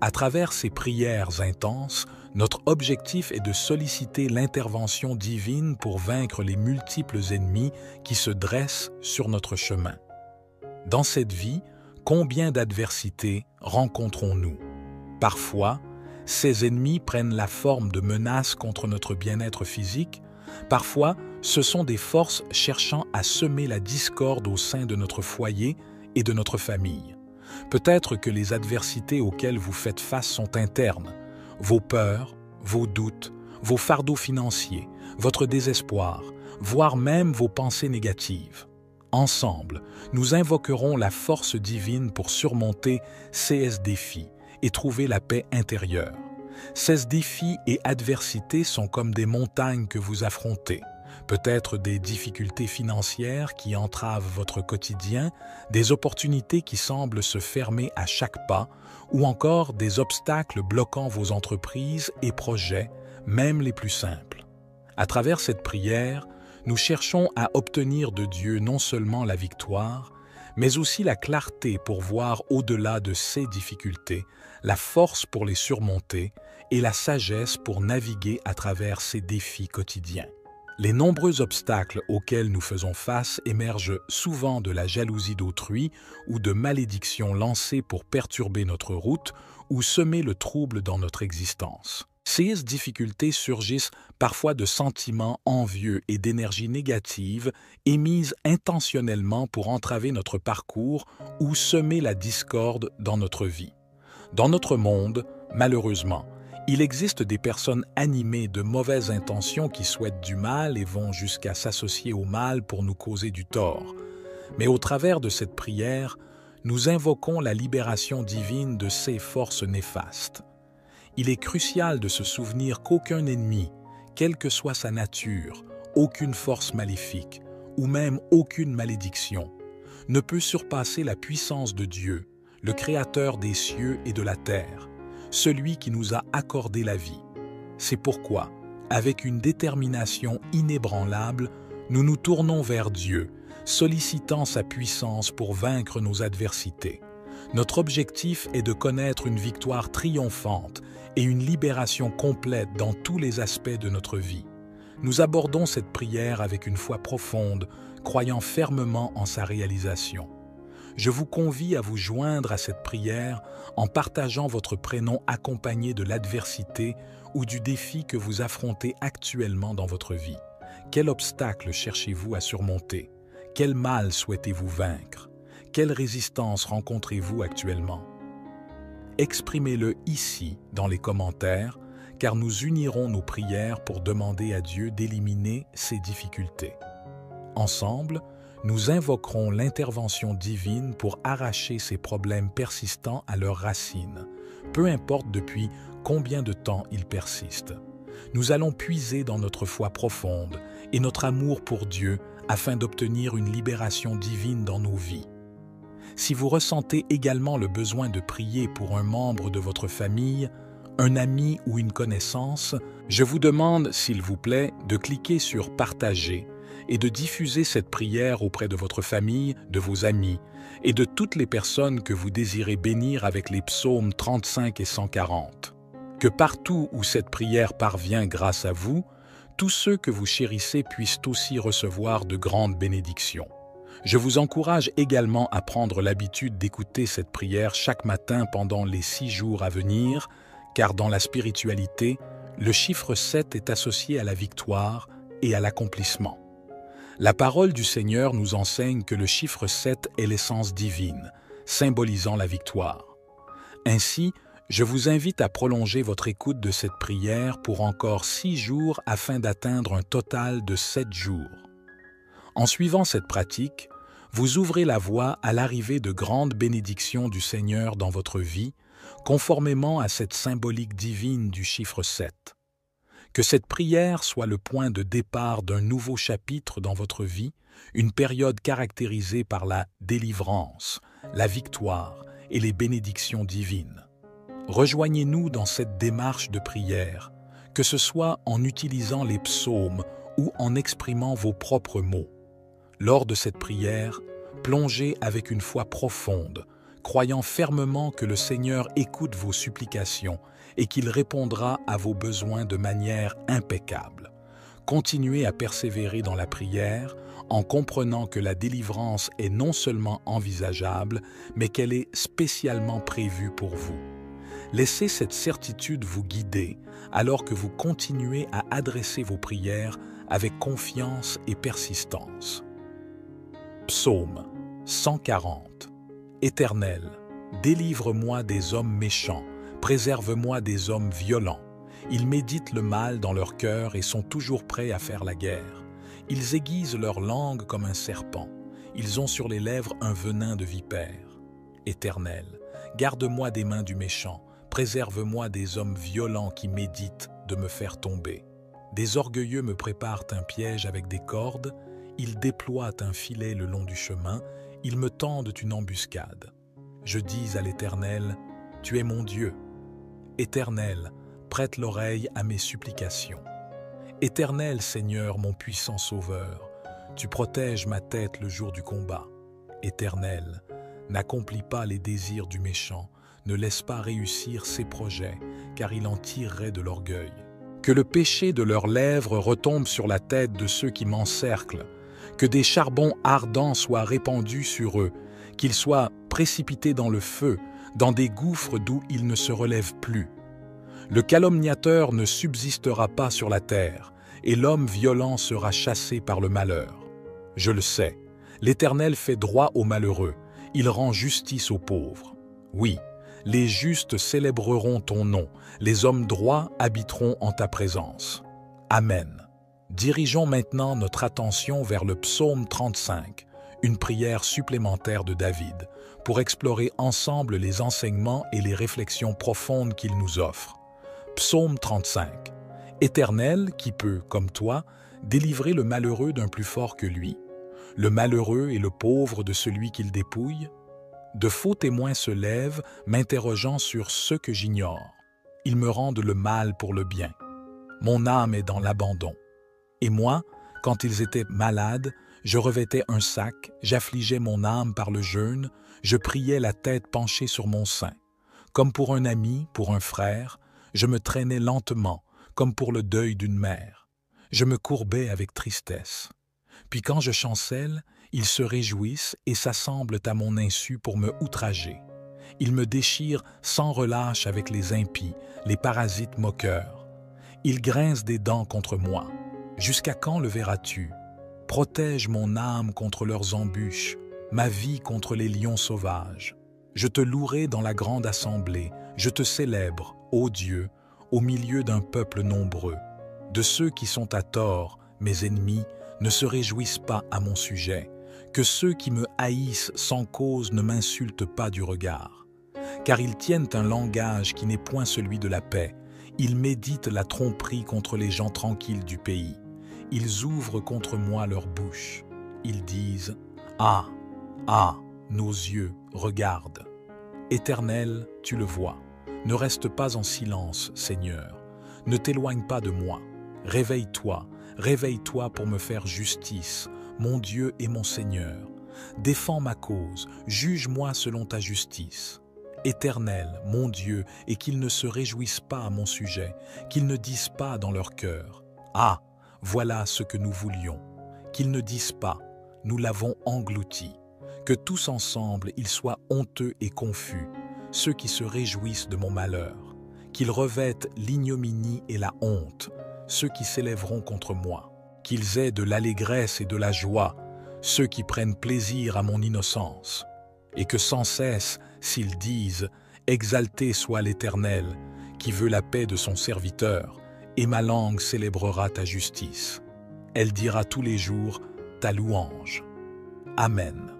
À travers ces prières intenses, notre objectif est de solliciter l'intervention divine pour vaincre les multiples ennemis qui se dressent sur notre chemin. Dans cette vie, combien d'adversités rencontrons-nous? Parfois, ces ennemis prennent la forme de menaces contre notre bien-être physique. Parfois, ce sont des forces cherchant à semer la discorde au sein de notre foyer et de notre famille. Peut-être que les adversités auxquelles vous faites face sont internes. Vos peurs, vos doutes, vos fardeaux financiers, votre désespoir, voire même vos pensées négatives. Ensemble, nous invoquerons la force divine pour surmonter ces défis et trouver la paix intérieure. Ces défis et adversités sont comme des montagnes que vous affrontez. Peut-être des difficultés financières qui entravent votre quotidien, des opportunités qui semblent se fermer à chaque pas, ou encore des obstacles bloquant vos entreprises et projets, même les plus simples. À travers cette prière, nous cherchons à obtenir de Dieu non seulement la victoire, mais aussi la clarté pour voir au-delà de ces difficultés, la force pour les surmonter et la sagesse pour naviguer à travers ces défis quotidiens. Les nombreux obstacles auxquels nous faisons face émergent souvent de la jalousie d'autrui ou de malédictions lancées pour perturber notre route ou semer le trouble dans notre existence. Ces difficultés surgissent parfois de sentiments envieux et d'énergie négative émises intentionnellement pour entraver notre parcours ou semer la discorde dans notre vie. Dans notre monde, malheureusement, il existe des personnes animées de mauvaises intentions qui souhaitent du mal et vont jusqu'à s'associer au mal pour nous causer du tort. Mais au travers de cette prière, nous invoquons la libération divine de ces forces néfastes. Il est crucial de se souvenir qu'aucun ennemi, quelle que soit sa nature, aucune force maléfique ou même aucune malédiction, ne peut surpasser la puissance de Dieu, le Créateur des cieux et de la terre, celui qui nous a accordé la vie. C'est pourquoi, avec une détermination inébranlable, nous nous tournons vers Dieu, sollicitant sa puissance pour vaincre nos adversités. Notre objectif est de connaître une victoire triomphante et une libération complète dans tous les aspects de notre vie. Nous abordons cette prière avec une foi profonde, croyant fermement en sa réalisation. Je vous convie à vous joindre à cette prière en partageant votre prénom accompagné de l'adversité ou du défi que vous affrontez actuellement dans votre vie. Quel obstacle cherchez-vous à surmonter? Quel mal souhaitez-vous vaincre? Quelle résistance rencontrez-vous actuellement? Exprimez-le ici dans les commentaires, car nous unirons nos prières pour demander à Dieu d'éliminer ces difficultés. Ensemble, nous invoquerons l'intervention divine pour arracher ces problèmes persistants à leurs racines, peu importe depuis combien de temps ils persistent. Nous allons puiser dans notre foi profonde et notre amour pour Dieu afin d'obtenir une libération divine dans nos vies. Si vous ressentez également le besoin de prier pour un membre de votre famille, un ami ou une connaissance, je vous demande, s'il vous plaît, de cliquer sur « Partager » et de diffuser cette prière auprès de votre famille, de vos amis et de toutes les personnes que vous désirez bénir avec les psaumes 35 et 140. Que partout où cette prière parvient grâce à vous, tous ceux que vous chérissez puissent aussi recevoir de grandes bénédictions. Je vous encourage également à prendre l'habitude d'écouter cette prière chaque matin pendant les 6 jours à venir, car dans la spiritualité, le chiffre 7 est associé à la victoire et à l'accomplissement. La parole du Seigneur nous enseigne que le chiffre 7 est l'essence divine, symbolisant la victoire. Ainsi, je vous invite à prolonger votre écoute de cette prière pour encore 6 jours afin d'atteindre un total de 7 jours. En suivant cette pratique, vous ouvrez la voie à l'arrivée de grandes bénédictions du Seigneur dans votre vie, conformément à cette symbolique divine du chiffre 7. Que cette prière soit le point de départ d'un nouveau chapitre dans votre vie, une période caractérisée par la délivrance, la victoire et les bénédictions divines. Rejoignez-nous dans cette démarche de prière, que ce soit en utilisant les psaumes ou en exprimant vos propres mots. Lors de cette prière, plongez avec une foi profonde, croyant fermement que le Seigneur écoute vos supplications et qu'il répondra à vos besoins de manière impeccable. Continuez à persévérer dans la prière en comprenant que la délivrance est non seulement envisageable, mais qu'elle est spécialement prévue pour vous. Laissez cette certitude vous guider alors que vous continuez à adresser vos prières avec confiance et persistance. Psaume 140. Éternel, délivre-moi des hommes méchants, préserve-moi des hommes violents. Ils méditent le mal dans leur cœur et sont toujours prêts à faire la guerre. Ils aiguisent leur langue comme un serpent. Ils ont sur les lèvres un venin de vipère. Éternel, garde-moi des mains du méchant, préserve-moi des hommes violents qui méditent de me faire tomber. Des orgueilleux me préparent un piège avec des cordes, ils déploient un filet le long du chemin, ils me tendent une embuscade. Je dis à l'Éternel, « Tu es mon Dieu. » Éternel, prête l'oreille à mes supplications. Éternel Seigneur, mon puissant Sauveur, tu protèges ma tête le jour du combat. Éternel, n'accomplis pas les désirs du méchant, ne laisse pas réussir ses projets, car il en tirerait de l'orgueil. Que le péché de leurs lèvres retombe sur la tête de ceux qui m'encerclent, que des charbons ardents soient répandus sur eux, qu'ils soient précipités dans le feu, dans des gouffres d'où ils ne se relèvent plus. Le calomniateur ne subsistera pas sur la terre, et l'homme violent sera chassé par le malheur. Je le sais, l'Éternel fait droit aux malheureux, il rend justice aux pauvres. Oui, les justes célébreront ton nom, les hommes droits habiteront en ta présence. Amen. Dirigeons maintenant notre attention vers le psaume 35, une prière supplémentaire de David, pour explorer ensemble les enseignements et les réflexions profondes qu'il nous offre. Psaume 35. Éternel, qui peut, comme toi, délivrer le malheureux d'un plus fort que lui, le malheureux et le pauvre de celui qu'il dépouille? De faux témoins se lèvent, m'interrogeant sur ce que j'ignore. Ils me rendent le mal pour le bien. Mon âme est dans l'abandon. Et moi, quand ils étaient malades, je revêtais un sac, j'affligeais mon âme par le jeûne, je priais la tête penchée sur mon sein. Comme pour un ami, pour un frère, je me traînais lentement, comme pour le deuil d'une mère. Je me courbais avec tristesse. Puis quand je chancelle, ils se réjouissent et s'assemblent à mon insu pour me outrager. Ils me déchirent sans relâche avec les impies, les parasites moqueurs. Ils grincent des dents contre moi. Jusqu'à quand le verras-tu? Protège mon âme contre leurs embûches, ma vie contre les lions sauvages. Je te louerai dans la grande assemblée, je te célèbre, ô Dieu, au milieu d'un peuple nombreux. De ceux qui sont à tort, mes ennemis, ne se réjouissent pas à mon sujet. Que ceux qui me haïssent sans cause ne m'insultent pas du regard. Car ils tiennent un langage qui n'est point celui de la paix. Ils méditent la tromperie contre les gens tranquilles du pays. Ils ouvrent contre moi leur bouche. Ils disent « Ah, ah, nos yeux, regardent !» Éternel, tu le vois. Ne reste pas en silence, Seigneur. Ne t'éloigne pas de moi. Réveille-toi, réveille-toi pour me faire justice, mon Dieu et mon Seigneur. Défends ma cause, juge-moi selon ta justice. Éternel, mon Dieu, et qu'ils ne se réjouissent pas à mon sujet, qu'ils ne disent pas dans leur cœur « Ah, voilà ce que nous voulions », qu'ils ne disent pas « Nous l'avons englouti », que tous ensemble ils soient honteux et confus, ceux qui se réjouissent de mon malheur, qu'ils revêtent l'ignominie et la honte, ceux qui s'élèveront contre moi, qu'ils aient de l'allégresse et de la joie, ceux qui prennent plaisir à mon innocence, et que sans cesse, s'ils disent « Exalté soit l'Éternel, qui veut la paix de son serviteur, et ma langue célébrera ta justice. Elle dira tous les jours ta louange. Amen. »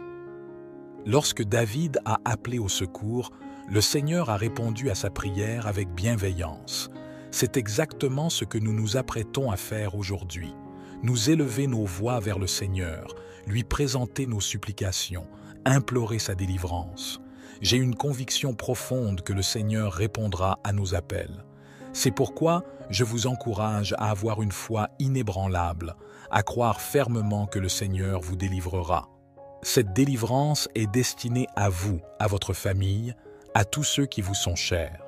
Lorsque David a appelé au secours, le Seigneur a répondu à sa prière avec bienveillance. C'est exactement ce que nous nous apprêtons à faire aujourd'hui. Nous élever nos voix vers le Seigneur, lui présenter nos supplications, implorer sa délivrance. J'ai une conviction profonde que le Seigneur répondra à nos appels. C'est pourquoi je vous encourage à avoir une foi inébranlable, à croire fermement que le Seigneur vous délivrera. Cette délivrance est destinée à vous, à votre famille, à tous ceux qui vous sont chers.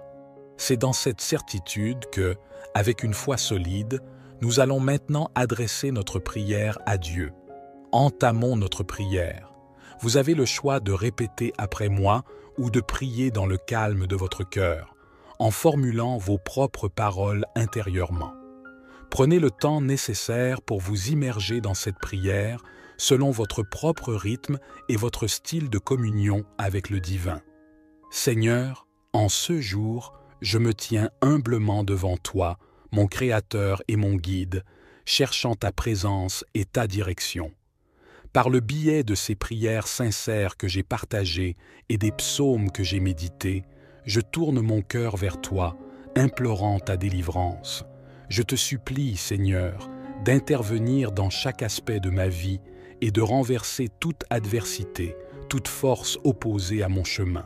C'est dans cette certitude que, avec une foi solide, nous allons maintenant adresser notre prière à Dieu. Entamons notre prière. Vous avez le choix de répéter après moi ou de prier dans le calme de votre cœur, en formulant vos propres paroles intérieurement. Prenez le temps nécessaire pour vous immerger dans cette prière selon votre propre rythme et votre style de communion avec le divin. Seigneur, en ce jour, je me tiens humblement devant toi, mon Créateur et mon Guide, cherchant ta présence et ta direction. Par le biais de ces prières sincères que j'ai partagées et des psaumes que j'ai médités, je tourne mon cœur vers toi, implorant ta délivrance. Je te supplie, Seigneur, d'intervenir dans chaque aspect de ma vie et de renverser toute adversité, toute force opposée à mon chemin.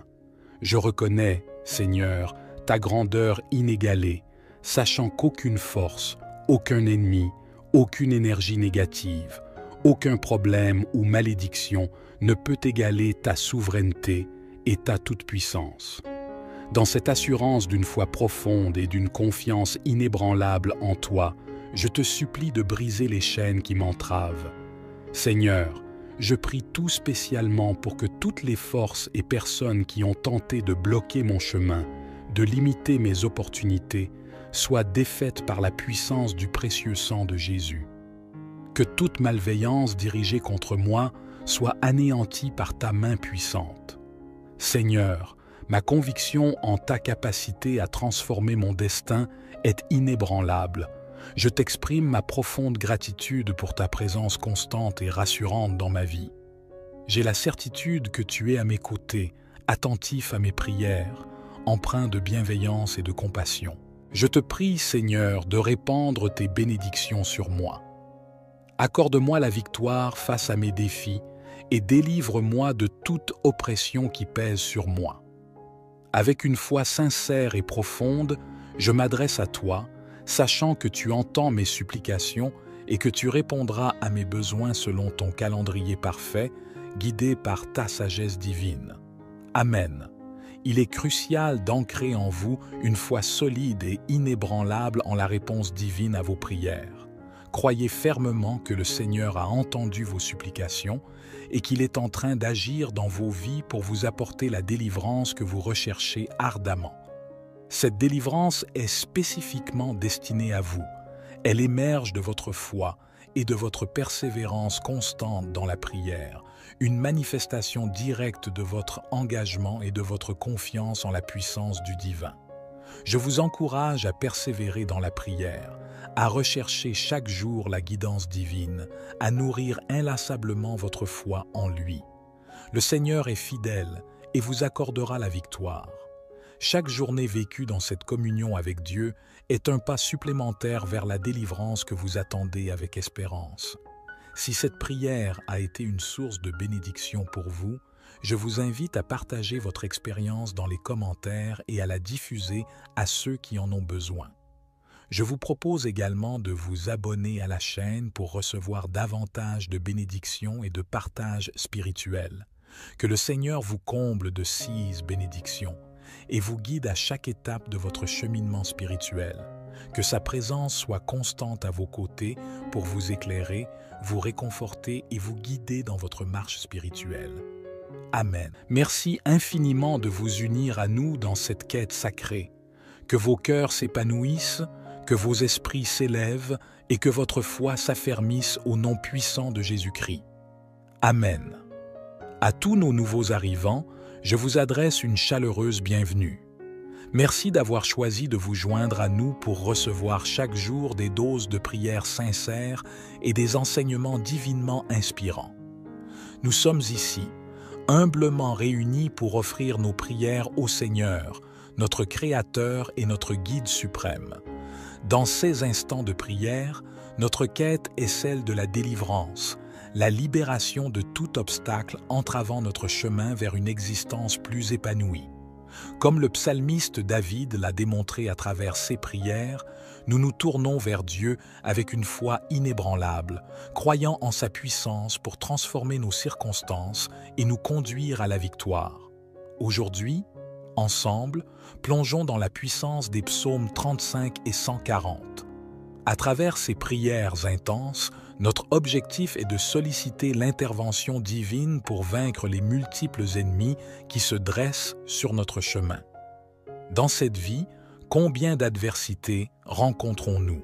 Je reconnais, Seigneur, ta grandeur inégalée, sachant qu'aucune force, aucun ennemi, aucune énergie négative, aucun problème ou malédiction ne peut égaler ta souveraineté et ta toute-puissance. Dans cette assurance d'une foi profonde et d'une confiance inébranlable en toi, je te supplie de briser les chaînes qui m'entravent. Seigneur, je prie tout spécialement pour que toutes les forces et personnes qui ont tenté de bloquer mon chemin, de limiter mes opportunités, soient défaites par la puissance du précieux sang de Jésus. Que toute malveillance dirigée contre moi soit anéantie par ta main puissante. Seigneur, ma conviction en ta capacité à transformer mon destin est inébranlable. Je t'exprime ma profonde gratitude pour ta présence constante et rassurante dans ma vie. J'ai la certitude que tu es à mes côtés, attentif à mes prières, empreint de bienveillance et de compassion. Je te prie, Seigneur, de répandre tes bénédictions sur moi. Accorde-moi la victoire face à mes défis et délivre-moi de toute oppression qui pèse sur moi. Avec une foi sincère et profonde, je m'adresse à toi, sachant que tu entends mes supplications et que tu répondras à mes besoins selon ton calendrier parfait, guidé par ta sagesse divine. Amen. Il est crucial d'ancrer en vous une foi solide et inébranlable en la réponse divine à vos prières. Croyez fermement que le Seigneur a entendu vos supplications et qu'il est en train d'agir dans vos vies pour vous apporter la délivrance que vous recherchez ardemment. Cette délivrance est spécifiquement destinée à vous. Elle émerge de votre foi et de votre persévérance constante dans la prière, une manifestation directe de votre engagement et de votre confiance en la puissance du divin. Je vous encourage à persévérer dans la prière, à rechercher chaque jour la guidance divine, à nourrir inlassablement votre foi en lui. Le Seigneur est fidèle et vous accordera la victoire. Chaque journée vécue dans cette communion avec Dieu est un pas supplémentaire vers la délivrance que vous attendez avec espérance. Si cette prière a été une source de bénédiction pour vous, je vous invite à partager votre expérience dans les commentaires et à la diffuser à ceux qui en ont besoin. Je vous propose également de vous abonner à la chaîne pour recevoir davantage de bénédictions et de partage spirituel. Que le Seigneur vous comble de 6 bénédictions et vous guide à chaque étape de votre cheminement spirituel. Que sa présence soit constante à vos côtés pour vous éclairer, vous réconforter et vous guider dans votre marche spirituelle. Amen. Merci infiniment de vous unir à nous dans cette quête sacrée. Que vos cœurs s'épanouissent, que vos esprits s'élèvent et que votre foi s'affermisse au nom puissant de Jésus-Christ. Amen. À tous nos nouveaux arrivants, je vous adresse une chaleureuse bienvenue. Merci d'avoir choisi de vous joindre à nous pour recevoir chaque jour des doses de prières sincères et des enseignements divinement inspirants. Nous sommes ici, humblement réunis pour offrir nos prières au Seigneur, notre Créateur et notre Guide suprême. Dans ces instants de prière, notre quête est celle de la délivrance, la libération de tout obstacle entravant notre chemin vers une existence plus épanouie. Comme le psalmiste David l'a démontré à travers ses prières, nous nous tournons vers Dieu avec une foi inébranlable, croyant en sa puissance pour transformer nos circonstances et nous conduire à la victoire. Aujourd'hui, ensemble, plongeons dans la puissance des psaumes 35 et 140. À travers ces prières intenses, notre objectif est de solliciter l'intervention divine pour vaincre les multiples ennemis qui se dressent sur notre chemin. Dans cette vie, combien d'adversités rencontrons-nous?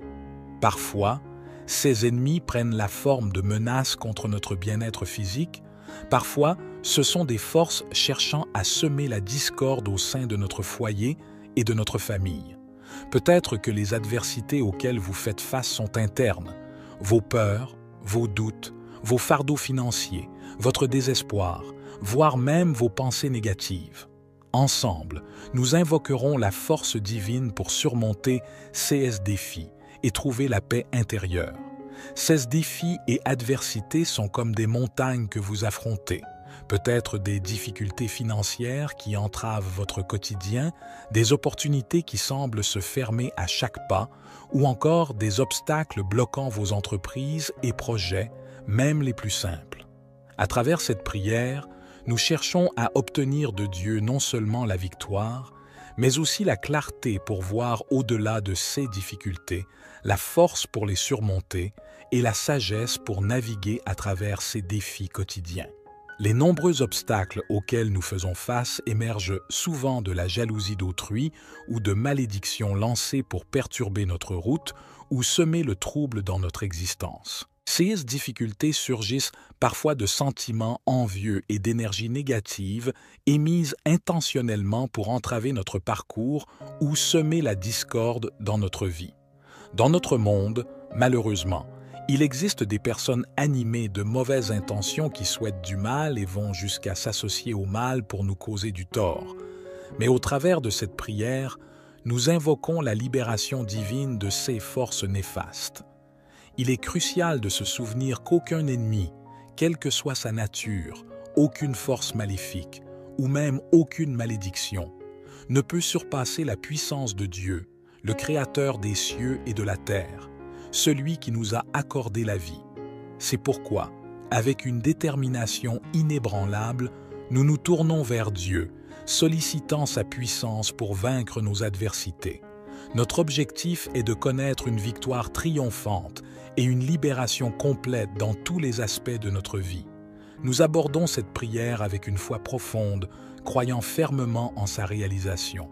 Parfois, ces ennemis prennent la forme de menaces contre notre bien-être physique. Parfois, ce sont des forces cherchant à semer la discorde au sein de notre foyer et de notre famille. Peut-être que les adversités auxquelles vous faites face sont internes. Vos peurs, vos doutes, vos fardeaux financiers, votre désespoir, voire même vos pensées négatives. Ensemble, nous invoquerons la force divine pour surmonter ces défis et trouver la paix intérieure. Ces défis et adversités sont comme des montagnes que vous affrontez. Peut-être des difficultés financières qui entravent votre quotidien, des opportunités qui semblent se fermer à chaque pas, ou encore des obstacles bloquant vos entreprises et projets, même les plus simples. À travers cette prière, nous cherchons à obtenir de Dieu non seulement la victoire, mais aussi la clarté pour voir au-delà de ces difficultés, la force pour les surmonter et la sagesse pour naviguer à travers ces défis quotidiens. Les nombreux obstacles auxquels nous faisons face émergent souvent de la jalousie d'autrui ou de malédictions lancées pour perturber notre route ou semer le trouble dans notre existence. Ces difficultés surgissent parfois de sentiments envieux et d'énergie négative émises intentionnellement pour entraver notre parcours ou semer la discorde dans notre vie. Dans notre monde, malheureusement, il existe des personnes animées de mauvaises intentions qui souhaitent du mal et vont jusqu'à s'associer au mal pour nous causer du tort. Mais au travers de cette prière, nous invoquons la libération divine de ces forces néfastes. Il est crucial de se souvenir qu'aucun ennemi, quelle que soit sa nature, aucune force maléfique ou même aucune malédiction, ne peut surpasser la puissance de Dieu, le Créateur des cieux et de la terre, celui qui nous a accordé la vie. C'est pourquoi, avec une détermination inébranlable, nous nous tournons vers Dieu, sollicitant sa puissance pour vaincre nos adversités. Notre objectif est de connaître une victoire triomphante et une libération complète dans tous les aspects de notre vie. Nous abordons cette prière avec une foi profonde, croyant fermement en sa réalisation.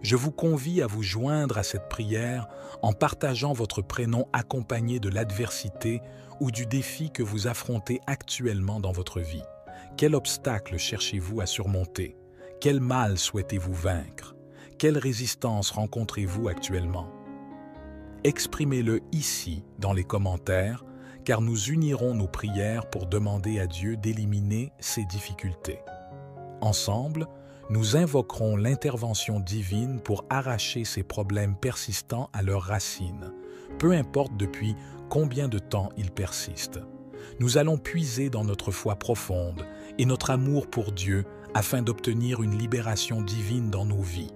Je vous convie à vous joindre à cette prière en partageant votre prénom accompagné de l'adversité ou du défi que vous affrontez actuellement dans votre vie. Quel obstacle cherchez-vous à surmonter? Quel mal souhaitez-vous vaincre? Quelle résistance rencontrez-vous actuellement? Exprimez-le ici dans les commentaires, car nous unirons nos prières pour demander à Dieu d'éliminer ces difficultés. Ensemble, nous invoquerons l'intervention divine pour arracher ces problèmes persistants à leurs racines, peu importe depuis combien de temps ils persistent. Nous allons puiser dans notre foi profonde et notre amour pour Dieu afin d'obtenir une libération divine dans nos vies.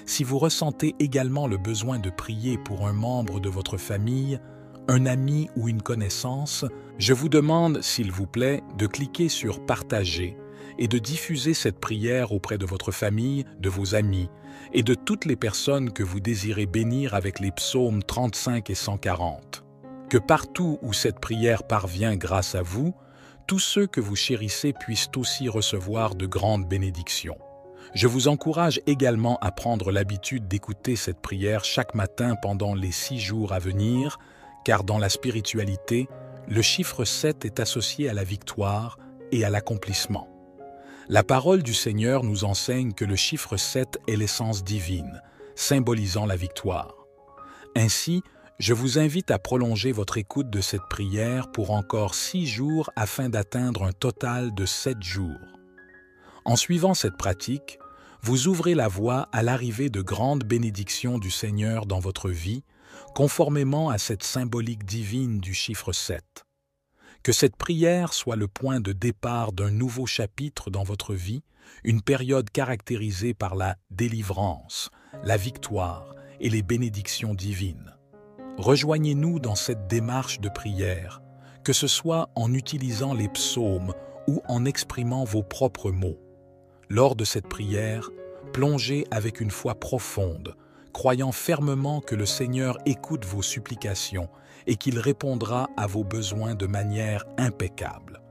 Si vous ressentez également le besoin de prier pour un membre de votre famille, un ami ou une connaissance, je vous demande, s'il vous plaît, de cliquer sur « Partager » et de diffuser cette prière auprès de votre famille, de vos amis et de toutes les personnes que vous désirez bénir avec les psaumes 35 et 140. Que partout où cette prière parvient grâce à vous, tous ceux que vous chérissez puissent aussi recevoir de grandes bénédictions. Je vous encourage également à prendre l'habitude d'écouter cette prière chaque matin pendant les 6 jours à venir, car dans la spiritualité, le chiffre 7 est associé à la victoire et à l'accomplissement. La parole du Seigneur nous enseigne que le chiffre 7 est l'essence divine, symbolisant la victoire. Ainsi, je vous invite à prolonger votre écoute de cette prière pour encore 6 jours afin d'atteindre un total de 7 jours. En suivant cette pratique, vous ouvrez la voie à l'arrivée de grandes bénédictions du Seigneur dans votre vie, conformément à cette symbolique divine du chiffre 7. Que cette prière soit le point de départ d'un nouveau chapitre dans votre vie, une période caractérisée par la délivrance, la victoire et les bénédictions divines. Rejoignez-nous dans cette démarche de prière, que ce soit en utilisant les psaumes ou en exprimant vos propres mots. Lors de cette prière, plongez avec une foi profonde, croyant fermement que le Seigneur écoute vos supplications et qu'il répondra à vos besoins de manière impeccable.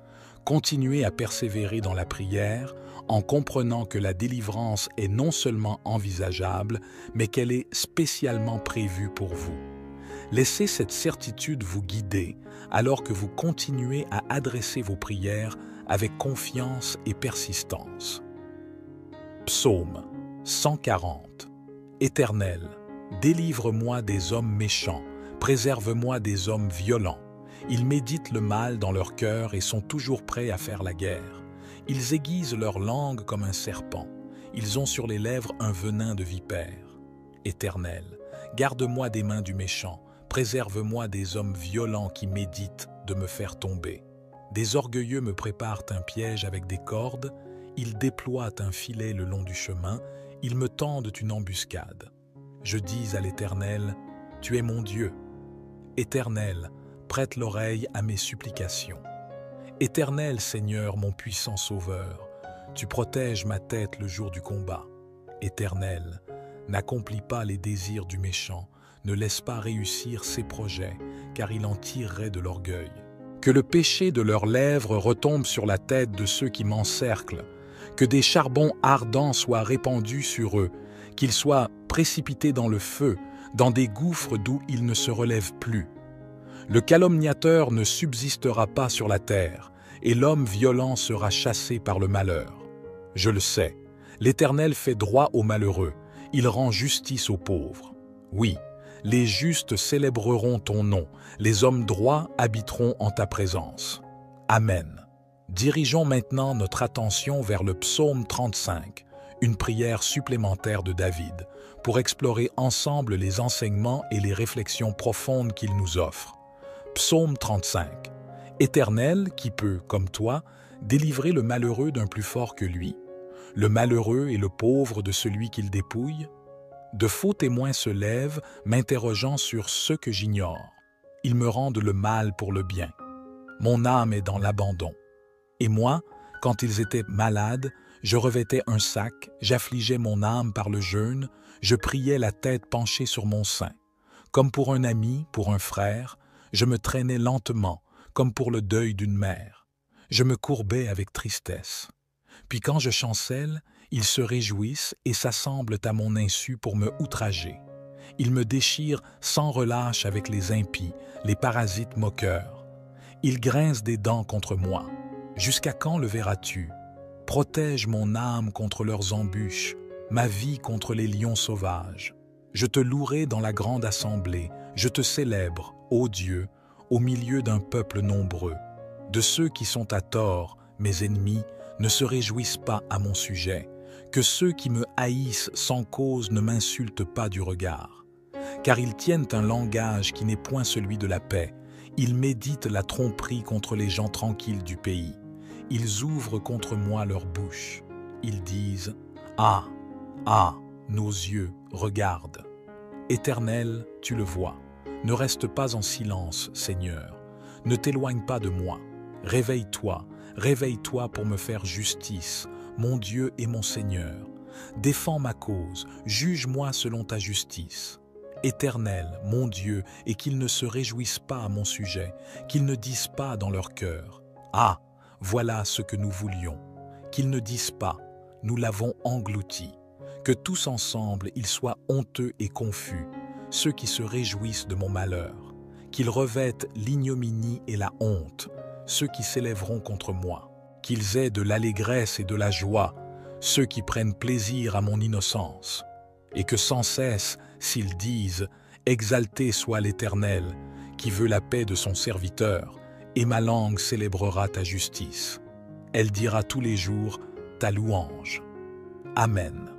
Continuez à persévérer dans la prière en comprenant que la délivrance est non seulement envisageable, mais qu'elle est spécialement prévue pour vous. Laissez cette certitude vous guider alors que vous continuez à adresser vos prières avec confiance et persistance. Psaume 140. Éternel, délivre-moi des hommes méchants, préserve-moi des hommes violents. Ils méditent le mal dans leur cœur et sont toujours prêts à faire la guerre. Ils aiguisent leur langue comme un serpent. Ils ont sur les lèvres un venin de vipère. Éternel, garde-moi des mains du méchant, préserve-moi des hommes violents qui méditent de me faire tomber. Des orgueilleux me préparent un piège avec des cordes, ils déploient un filet le long du chemin, ils me tendent une embuscade. Je dis à l'Éternel, « Tu es mon Dieu. » Éternel, prête l'oreille à mes supplications. Éternel Seigneur, mon puissant Sauveur, tu protèges ma tête le jour du combat. Éternel, n'accomplis pas les désirs du méchant, ne laisse pas réussir ses projets, car il en tirerait de l'orgueil. Que le péché de leurs lèvres retombe sur la tête de ceux qui m'encerclent, que des charbons ardents soient répandus sur eux, qu'ils soient précipités dans le feu, dans des gouffres d'où ils ne se relèvent plus. Le calomniateur ne subsistera pas sur la terre, et l'homme violent sera chassé par le malheur. Je le sais, l'Éternel fait droit aux malheureux, il rend justice aux pauvres. Oui, les justes célébreront ton nom, les hommes droits habiteront en ta présence. Amen. Dirigeons maintenant notre attention vers le psaume 35, une prière supplémentaire de David, pour explorer ensemble les enseignements et les réflexions profondes qu'il nous offre. Psaume 35. Éternel, qui peut, comme toi, délivrer le malheureux d'un plus fort que lui, le malheureux et le pauvre de celui qu'il dépouille? De faux témoins se lèvent, m'interrogeant sur ce que j'ignore. Ils me rendent le mal pour le bien. Mon âme est dans l'abandon. Et moi, quand ils étaient malades, je revêtais un sac, j'affligeais mon âme par le jeûne, je priais la tête penchée sur mon sein. Comme pour un ami, pour un frère, je me traînais lentement, comme pour le deuil d'une mère. Je me courbais avec tristesse. Puis quand je chancelle, ils se réjouissent et s'assemblent à mon insu pour me outrager. Ils me déchirent sans relâche avec les impies, les parasites moqueurs. Ils grincent des dents contre moi. Jusqu'à quand le verras-tu? Protège mon âme contre leurs embûches, ma vie contre les lions sauvages. Je te louerai dans la grande assemblée, je te célèbre, ô Dieu, au milieu d'un peuple nombreux. De ceux qui sont à tort, mes ennemis, ne se réjouissent pas à mon sujet. Que ceux qui me haïssent sans cause ne m'insultent pas du regard. Car ils tiennent un langage qui n'est point celui de la paix. Ils méditent la tromperie contre les gens tranquilles du pays. Ils ouvrent contre moi leur bouche. Ils disent « Ah, ah, nos yeux, regardent !» Éternel, tu le vois. Ne reste pas en silence, Seigneur. Ne t'éloigne pas de moi. Réveille-toi, réveille-toi pour me faire justice, mon Dieu et mon Seigneur. Défends ma cause, juge-moi selon ta justice. Éternel, mon Dieu, et qu'ils ne se réjouissent pas à mon sujet, qu'ils ne disent pas dans leur cœur « Ah, voilà ce que nous voulions », qu'ils ne disent pas « Nous l'avons englouti », que tous ensemble ils soient honteux et confus, ceux qui se réjouissent de mon malheur, qu'ils revêtent l'ignominie et la honte, ceux qui s'élèveront contre moi, qu'ils aient de l'allégresse et de la joie, ceux qui prennent plaisir à mon innocence, et que sans cesse, s'ils disent « Exalté soit l'Éternel, qui veut la paix de son serviteur, et ma langue célébrera ta justice. Elle dira tous les jours ta louange. Amen. »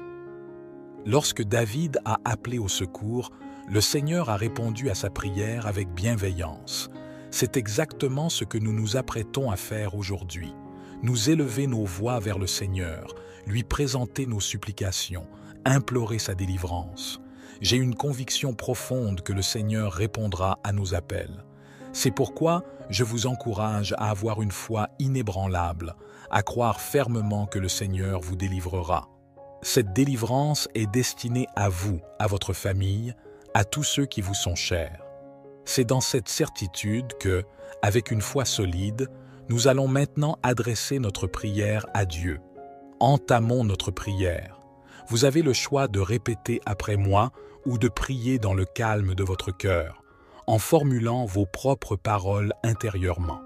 Lorsque David a appelé au secours, le Seigneur a répondu à sa prière avec bienveillance. C'est exactement ce que nous nous apprêtons à faire aujourd'hui. Nous élever nos voix vers le Seigneur, lui présenter nos supplications, implorer sa délivrance. J'ai une conviction profonde que le Seigneur répondra à nos appels. C'est pourquoi je vous encourage à avoir une foi inébranlable, à croire fermement que le Seigneur vous délivrera. Cette délivrance est destinée à vous, à votre famille, à tous ceux qui vous sont chers. C'est dans cette certitude que, avec une foi solide, nous allons maintenant adresser notre prière à Dieu. Entamons notre prière. Vous avez le choix de répéter après moi ou de prier dans le calme de votre cœur, en formulant vos propres paroles intérieurement.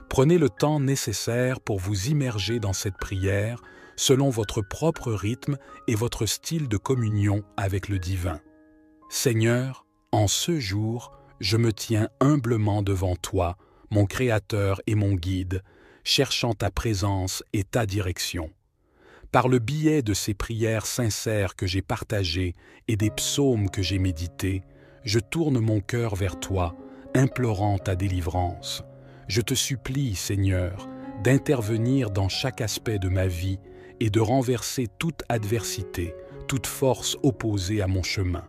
Prenez le temps nécessaire pour vous immerger dans cette prière selon votre propre rythme et votre style de communion avec le divin. Seigneur, en ce jour, je me tiens humblement devant toi, mon Créateur et mon Guide, cherchant ta présence et ta direction. Par le biais de ces prières sincères que j'ai partagées et des psaumes que j'ai médités, je tourne mon cœur vers toi, implorant ta délivrance. Je te supplie, Seigneur, d'intervenir dans chaque aspect de ma vie et de renverser toute adversité, toute force opposée à mon chemin.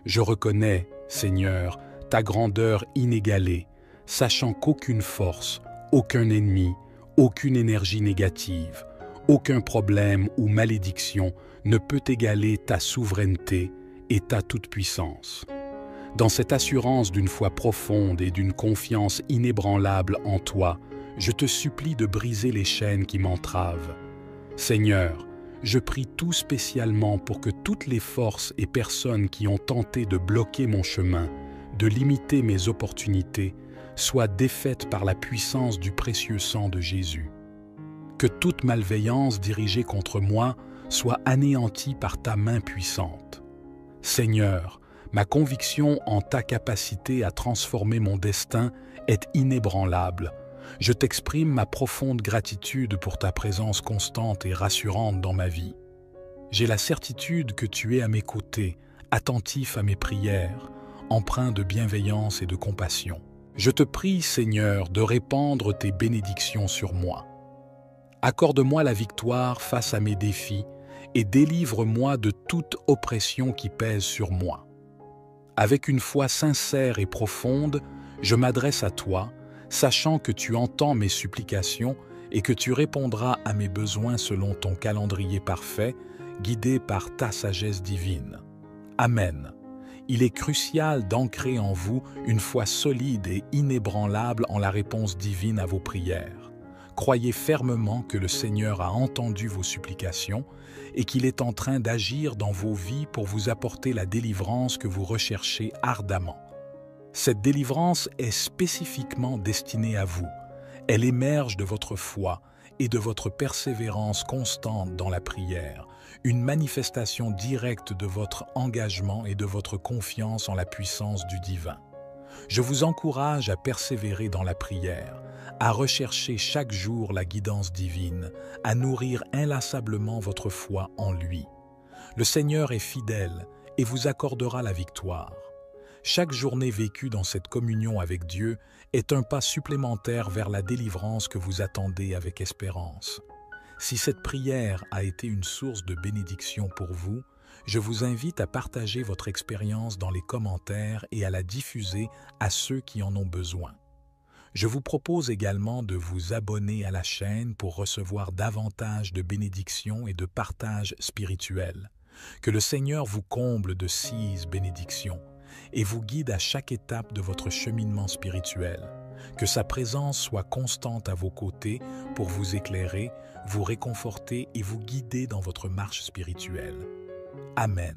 Je reconnais, Seigneur, ta grandeur inégalée, sachant qu'aucune force, aucun ennemi, aucune énergie négative, aucun problème ou malédiction ne peut égaler ta souveraineté et ta toute-puissance. Dans cette assurance d'une foi profonde et d'une confiance inébranlable en toi, je te supplie de briser les chaînes qui m'entravent. Seigneur, je prie tout spécialement pour que toutes les forces et personnes qui ont tenté de bloquer mon chemin, de limiter mes opportunités, soient défaites par la puissance du précieux sang de Jésus. Que toute malveillance dirigée contre moi soit anéantie par ta main puissante. Seigneur, ma conviction en ta capacité à transformer mon destin est inébranlable. Je t'exprime ma profonde gratitude pour ta présence constante et rassurante dans ma vie. J'ai la certitude que tu es à mes côtés, attentif à mes prières, empreint de bienveillance et de compassion. Je te prie, Seigneur, de répandre tes bénédictions sur moi. Accorde-moi la victoire face à mes défis et délivre-moi de toute oppression qui pèse sur moi. Avec une foi sincère et profonde, je m'adresse à toi, sachant que tu entends mes supplications et que tu répondras à mes besoins selon ton calendrier parfait, guidé par ta sagesse divine. Amen. Il est crucial d'ancrer en vous une foi solide et inébranlable en la réponse divine à vos prières. Croyez fermement que le Seigneur a entendu vos supplications et qu'il est en train d'agir dans vos vies pour vous apporter la délivrance que vous recherchez ardemment. Cette délivrance est spécifiquement destinée à vous. Elle émerge de votre foi et de votre persévérance constante dans la prière, une manifestation directe de votre engagement et de votre confiance en la puissance du divin. Je vous encourage à persévérer dans la prière, à rechercher chaque jour la guidance divine, à nourrir inlassablement votre foi en lui. Le Seigneur est fidèle et vous accordera la victoire. Chaque journée vécue dans cette communion avec Dieu est un pas supplémentaire vers la délivrance que vous attendez avec espérance. Si cette prière a été une source de bénédiction pour vous, je vous invite à partager votre expérience dans les commentaires et à la diffuser à ceux qui en ont besoin. Je vous propose également de vous abonner à la chaîne pour recevoir davantage de bénédictions et de partage spirituel. Que le Seigneur vous comble de 6 bénédictions et vous guide à chaque étape de votre cheminement spirituel. Que sa présence soit constante à vos côtés pour vous éclairer, vous réconforter et vous guider dans votre marche spirituelle. Amen.